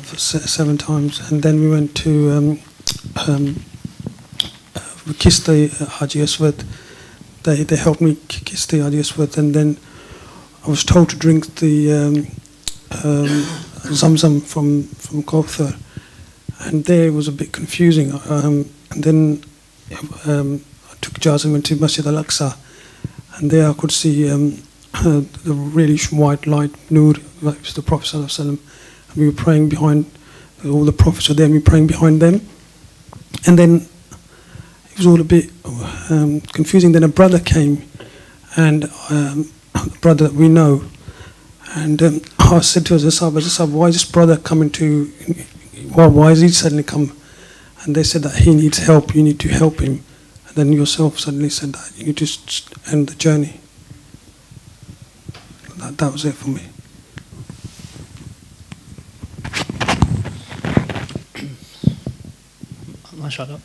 for 7 times, and then we went to we kissed the Haji Aswad. They helped me kiss the Haji Aswad, and then I was told to drink the Zamzam from Kauthar, and there it was a bit confusing. And then I took Jaz and went to Masjid Al-Aqsa, and there I could see the really white light, Noor, like it was the Prophet ﷺ, and we were praying behind, all the Prophets were there, and we were praying behind them. And then it was all a bit confusing. Then a brother came, and a brother that we know, and I said to Azasab, why is this brother coming to, why is he suddenly come? And they said that he needs help, you need to help him. And then yourself suddenly said that you need to end the journey. That was it for me. MashaAllah.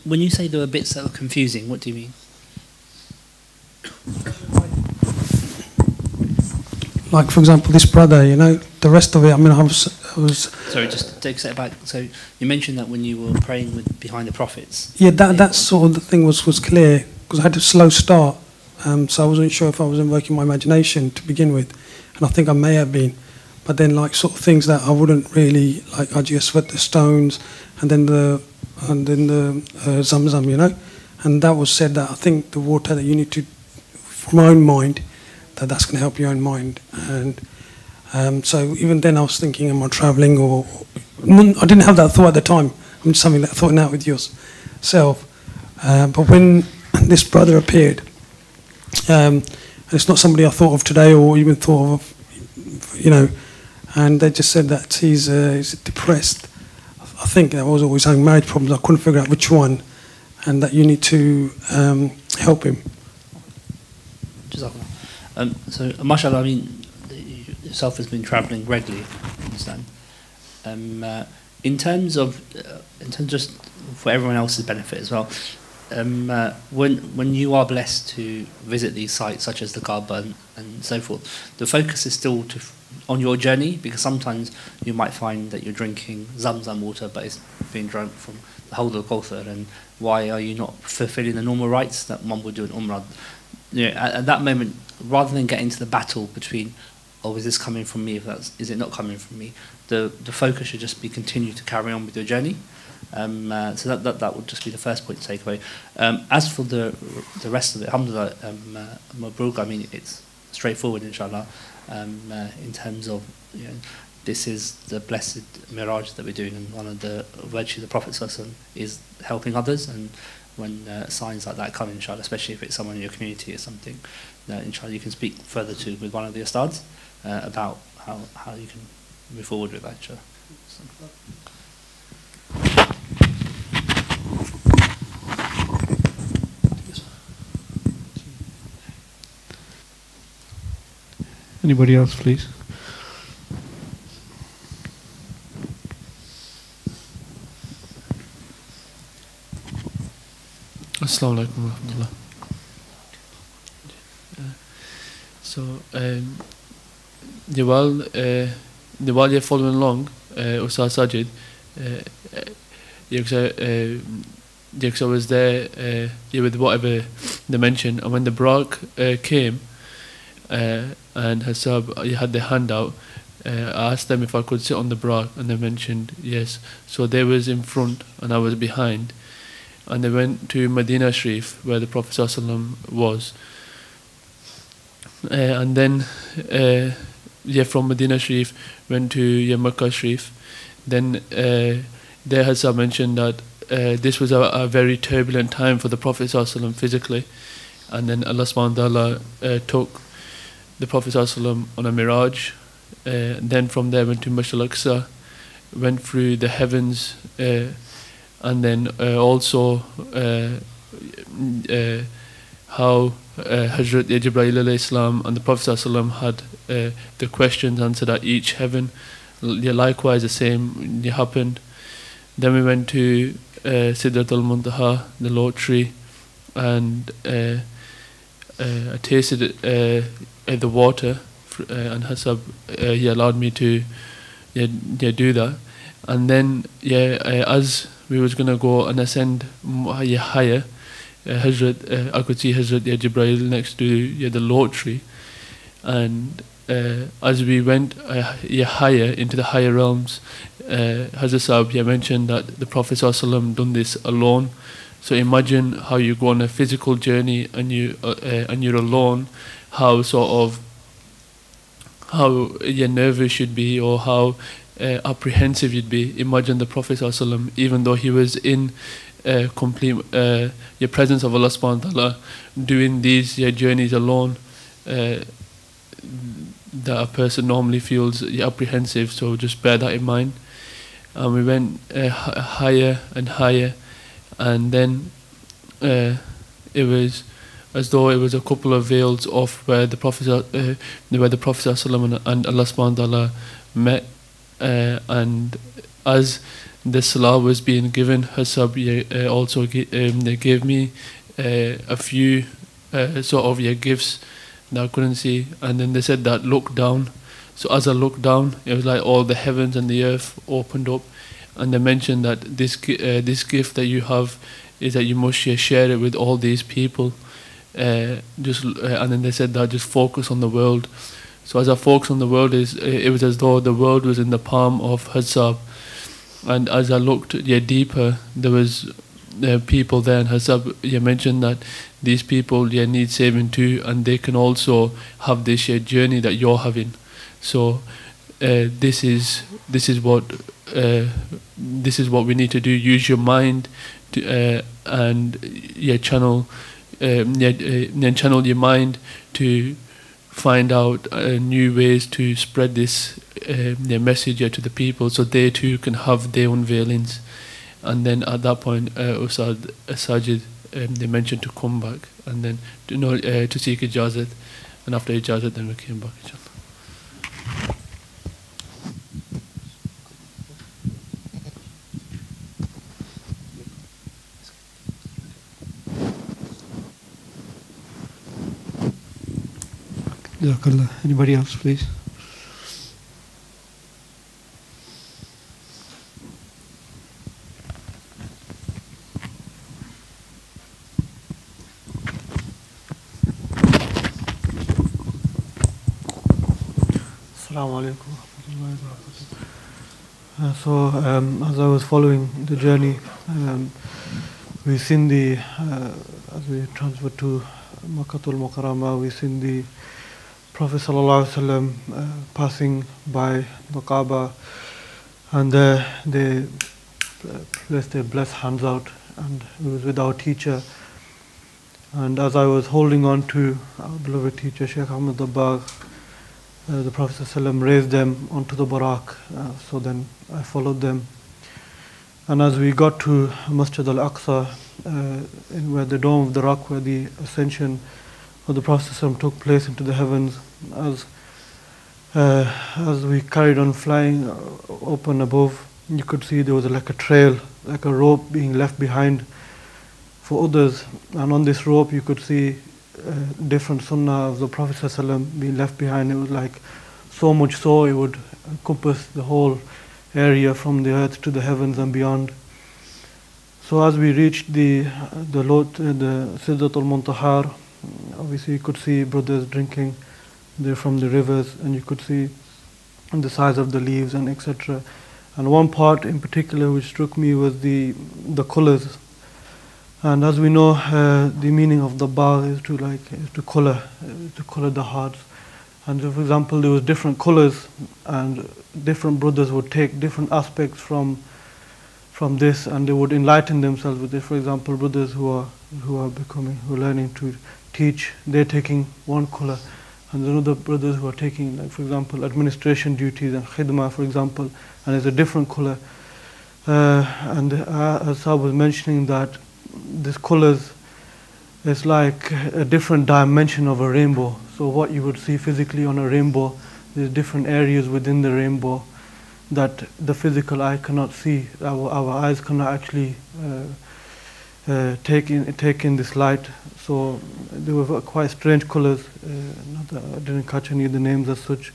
When you say there were bits that were confusing, what do you mean? Like, for example, this brother, you know, the rest of it, I mean, I was... Sorry, just take a step back. So you mentioned that when you were praying behind the Prophets. Yeah, that sort of the thing was clear, because I had a slow start, so I wasn't sure if I was invoking my imagination to begin with, and I think I may have been, but then like sort of things that I wouldn't really, like I just sweat the stones, and then the Zamzam, you know, and that was said that I think the water that you need to, from my own mind, that's going to help your own mind. And so even then I was thinking, am I travelling, or I didn't have that thought at the time. I'm just having that thought now with yourself. But when this brother appeared, and it's not somebody I thought of today or even thought of, you know, and they just said that he's depressed. I think I was always having marriage problems. I couldn't figure out which one, and that you need to help him. So, mashallah, I mean, yourself has been travelling regularly, I understand. In terms of just for everyone else's benefit as well, when you are blessed to visit these sites such as the Kaaba and so forth, the focus is still on your journey, because sometimes you might find that you're drinking Zamzam water, but it's being drunk from the whole of Kauthar, and why are you not fulfilling the normal rites that one would do in Umrah? You know, at that moment, rather than get into the battle between, oh, is this coming from me? Is it not coming from me? The focus should just be continue to carry on with your journey. So that would just be the first point to take away. As for the rest of it, alhamdulillah, Mabruk, I mean, it's straightforward, inshallah. In terms of, you know, this is the blessed miraj that we're doing, and one of the virtues of the Prophet ﷺ is helping others. And when signs like that come, inshallah, especially if it's someone in your community or something, inshallah, you can speak further to with one of the ustads about how you can move forward with that, inshallah. Anybody else, please? Assalamu alaikum wa rahmatullah. So, while you're following along, Ustaz Sajid, I was there with whatever they mentioned, and when the Barak came, and Hasab, you had the hand out, I asked them if I could sit on the Barak, and they mentioned yes. So they was in front, and I was behind. And they went to Medina Sharif, where the Prophet ﷺ was. And then, from Medina Sharif, went to Makkah Sharif. Then, there Hassan mentioned that this was a very turbulent time for the Prophet ﷺ physically. And then Allah subhanahu wa ta'ala took the Prophet ﷺ on a mirage. Then from there went to Masjid al-Aqsa, went through the heavens, and then also how Hazrat Jibreel alayhi salam and the Prophet ﷺ had the questions answered at each heaven. Likewise the same happened. Then we went to Sidratul Muntaha, the Lord tree, and I tasted the water, and Hasab he allowed me to do that. And then as we was going to go and ascend higher, I could see Hazrat Jibreel next to the Lord tree, and as we went higher into the higher realms, Hazrat Sahib mentioned that the Prophet ﷺ done this alone. So imagine how you go on a physical journey and you're alone, how your nervous should be, or how apprehensive you'd be. Imagine the Prophet ﷺ, even though he was in complete your presence of Allah subhanahu wa ta'ala, doing these journeys alone, that a person normally feels apprehensive. So just bear that in mind. And we went higher and higher, and then it was as though it was a couple of veils off where the Prophet ﷺ and Allah subhanahu wa ta'ala met. And as the salah was being given, Hasab also they gave me a few gifts that I couldn't see, and then they said that look down. So as I looked down, it was like all the heavens and the earth opened up, and they mentioned that this gift that you have is that you must share it with all these people. And then they said that just focus on the world. So as I focused on the world, it was as though the world was in the palm of Hasab. And as I looked deeper, there was people there, and Hasab mentioned that these people need saving too, and they can also have this journey that you're having. So this is what we need to do. Use your mind to, and channel your mind to find out new ways to spread this their message to the people, so they too can have their unveilings. And then at that point, Ustad Sajid they mentioned to come back, and then to seek ijazat, and after ijazat then we came back, inshallah. Jazakallah. Anybody else, please? Assalamu alaikum. So as I was following the journey, we've seen as we transferred to Makkatul Mukarramah, we've seen the Prophet Sallallahu Alaihi Wasallam passing by the Kaaba, and they placed their blessed hands out, and it was with our teacher. And as I was holding on to our beloved teacher, Sheikh Ahmed Dabbagh, the Prophet ﷺ raised them onto the Barak, so then I followed them. And as we got to Masjid al-Aqsa, where the Dome of the Rock, where the ascension of the Prophet ﷺ took place into the heavens, as As we carried on flying up and above, you could see there was like a trail, like a rope being left behind for others. And on this rope you could see different sunnah of the Prophet ﷺ being left behind. It was like so much so it would encompass the whole area from the earth to the heavens and beyond. So as we reached the Sidratul Muntaha, obviously you could see brothers drinking there from the rivers, and you could see the size of the leaves and etc. And one part in particular which struck me was the colors. And as we know, the meaning of the ba is to color the hearts. And so for example, there was different colors, and different brothers would take different aspects from this, and they would enlighten themselves with it. For example, brothers who are learning to teach, they're taking one color, and there are other brothers who are taking, like for example, administration duties and khidmah, for example, and it's a different color. And as Sahib was mentioning that these colors is like a different dimension of a rainbow. So what you would see physically on a rainbow, there's different areas within the rainbow that the physical eye cannot see. Our eyes cannot actually take in this light. So they were quite strange colors. I didn't catch any of the names as such.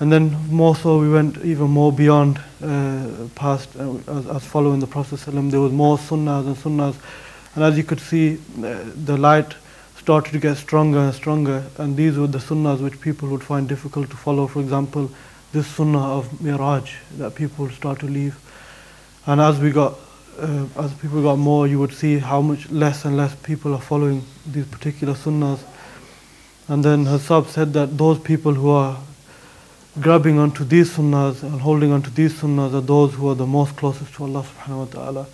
And then more so, we went even more beyond, past, as following the Prophet ﷺ. There was more sunnahs and sunnahs. And as you could see, the light started to get stronger and stronger. And these were the sunnahs which people would find difficult to follow. For example, this sunnah of Miraj that people start to leave. And as people got more, you would see how much less and less people are following these particular sunnahs. And then Hassab said that those people who are grabbing onto these sunnahs and holding onto these sunnahs are those who are the most closest to Allah subhanahu wa ta'ala.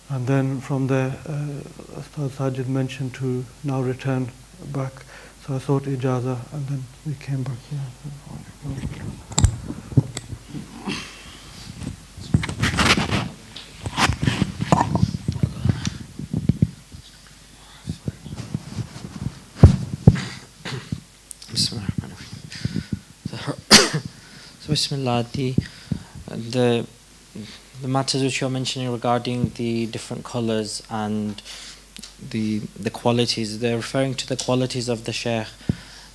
And then from there, Ustaz Sajid mentioned to now return back. So I sought ijaza, and then we came back here. So Bismillah, the matters which you're mentioning regarding the different colors and the qualities, they're referring to the qualities of the Shaykh,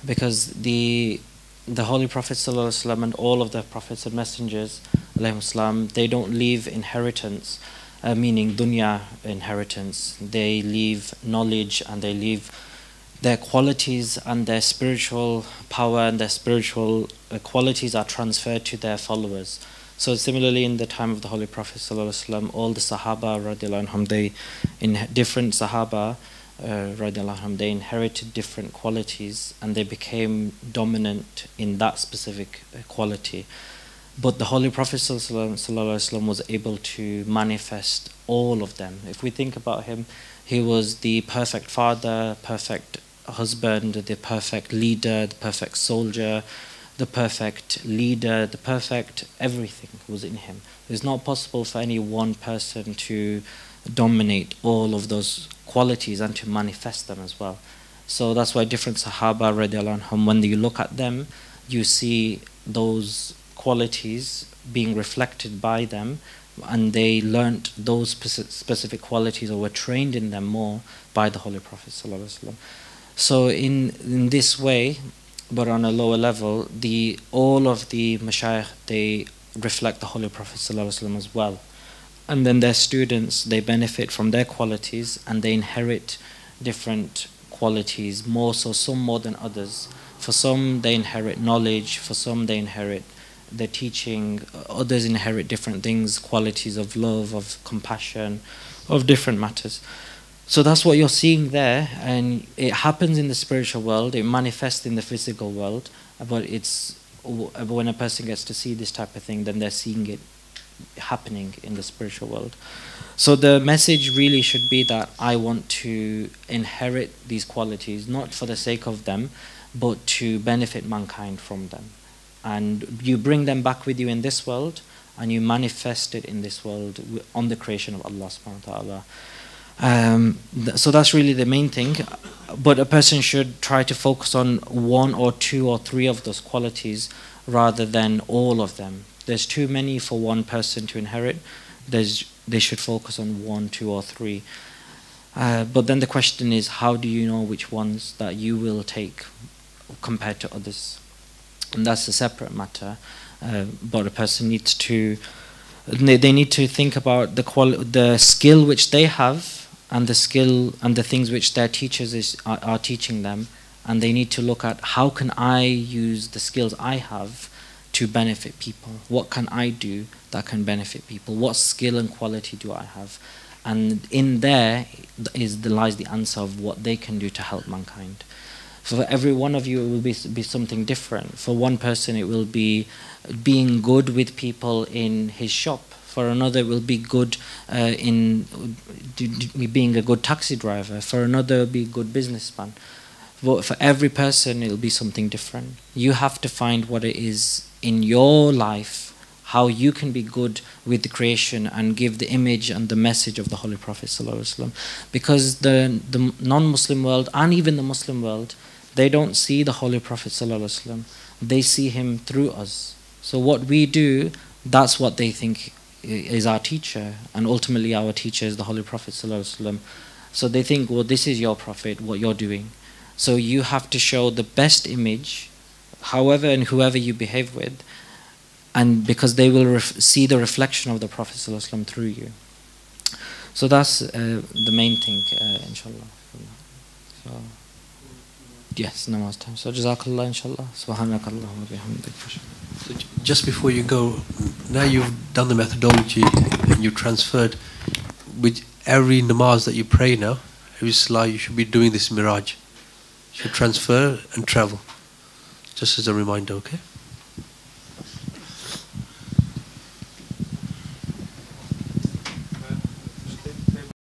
because the Holy Prophet ﷺ and all of the prophets and messengers ﷺ, they don't leave inheritance, meaning dunya inheritance. They leave knowledge, and they leave their qualities, and their spiritual power and their spiritual qualities are transferred to their followers. So similarly, in the time of the Holy Prophet ﷺ, all the Sahaba radiallahu anhum, different Sahaba radiallahu anhum, they inherited different qualities, and they became dominant in that specific quality. But the Holy Prophet ﷺ was able to manifest all of them. If we think about him, he was the perfect father, perfect husband, the perfect leader, the perfect soldier, the perfect leader, the perfect everything was in him. It's not possible for any one person to dominate all of those qualities and to manifest them as well. So that's why different Sahaba radiallahu anhum, when you look at them, you see those qualities being reflected by them, and they learnt those specific qualities, or were trained in them more by the Holy Prophet ﷺ. So in this way, but on a lower level, all of the mashayikh, they reflect the Holy Prophet ﷺ as well. And then their students, they benefit from their qualities, and they inherit different qualities, more so, some more than others. For some, they inherit knowledge. For some, they inherit the teaching. Others inherit different things, qualities of love, of compassion, of different matters. So that's what you're seeing there, and it happens in the spiritual world, it manifests in the physical world, but when a person gets to see this type of thing, then they're seeing it happening in the spiritual world. So the message really should be that I want to inherit these qualities, not for the sake of them, but to benefit mankind from them. And you bring them back with you in this world, and you manifest it in this world on the creation of Allah subhanahu wa ta'ala. So that's really the main thing. But a person should try to focus on one or two or three of those qualities rather than all of them. There's too many for one person to inherit. They should focus on one, two, or three. But then the question is, how do you know which ones that you will take compared to others? And that's a separate matter. But a person needs to, they need to think about the skill which they have, and the skill and the things which their teachers are teaching them, and they need to look at how can I use the skills I have to benefit people. What can I do that can benefit people? What skill and quality do I have? And in there lies the answer of what they can do to help mankind. For every one of you, it will be something different. For one person, it will be being good with people in his shop. For another, it will be good in being a good taxi driver. For another, it will be a good businessman. But for every person, it will be something different. You have to find what it is in your life, how you can be good with the creation and give the image and the message of the Holy Prophet ﷺ. Because the non-Muslim world and even the Muslim world, they don't see the Holy Prophet ﷺ. They see him through us. So what we do, that's what they think is our teacher, and ultimately our teacher is the Holy Prophet ﷺ. So they think, well, this is your Prophet, what you're doing. So you have to show the best image, however and whoever you behave with, and because they will see the reflection of the Prophet ﷺ through you. So that's the main thing, inshallah. So, yes, namaz time. So jazakallah, inshallah. Subhanakallah wa bihamdik. So just before you go, now you've done the methodology and you transferred. With every namaz that you pray now, every salah, you should be doing this miraj. You should transfer and travel. Just as a reminder, okay?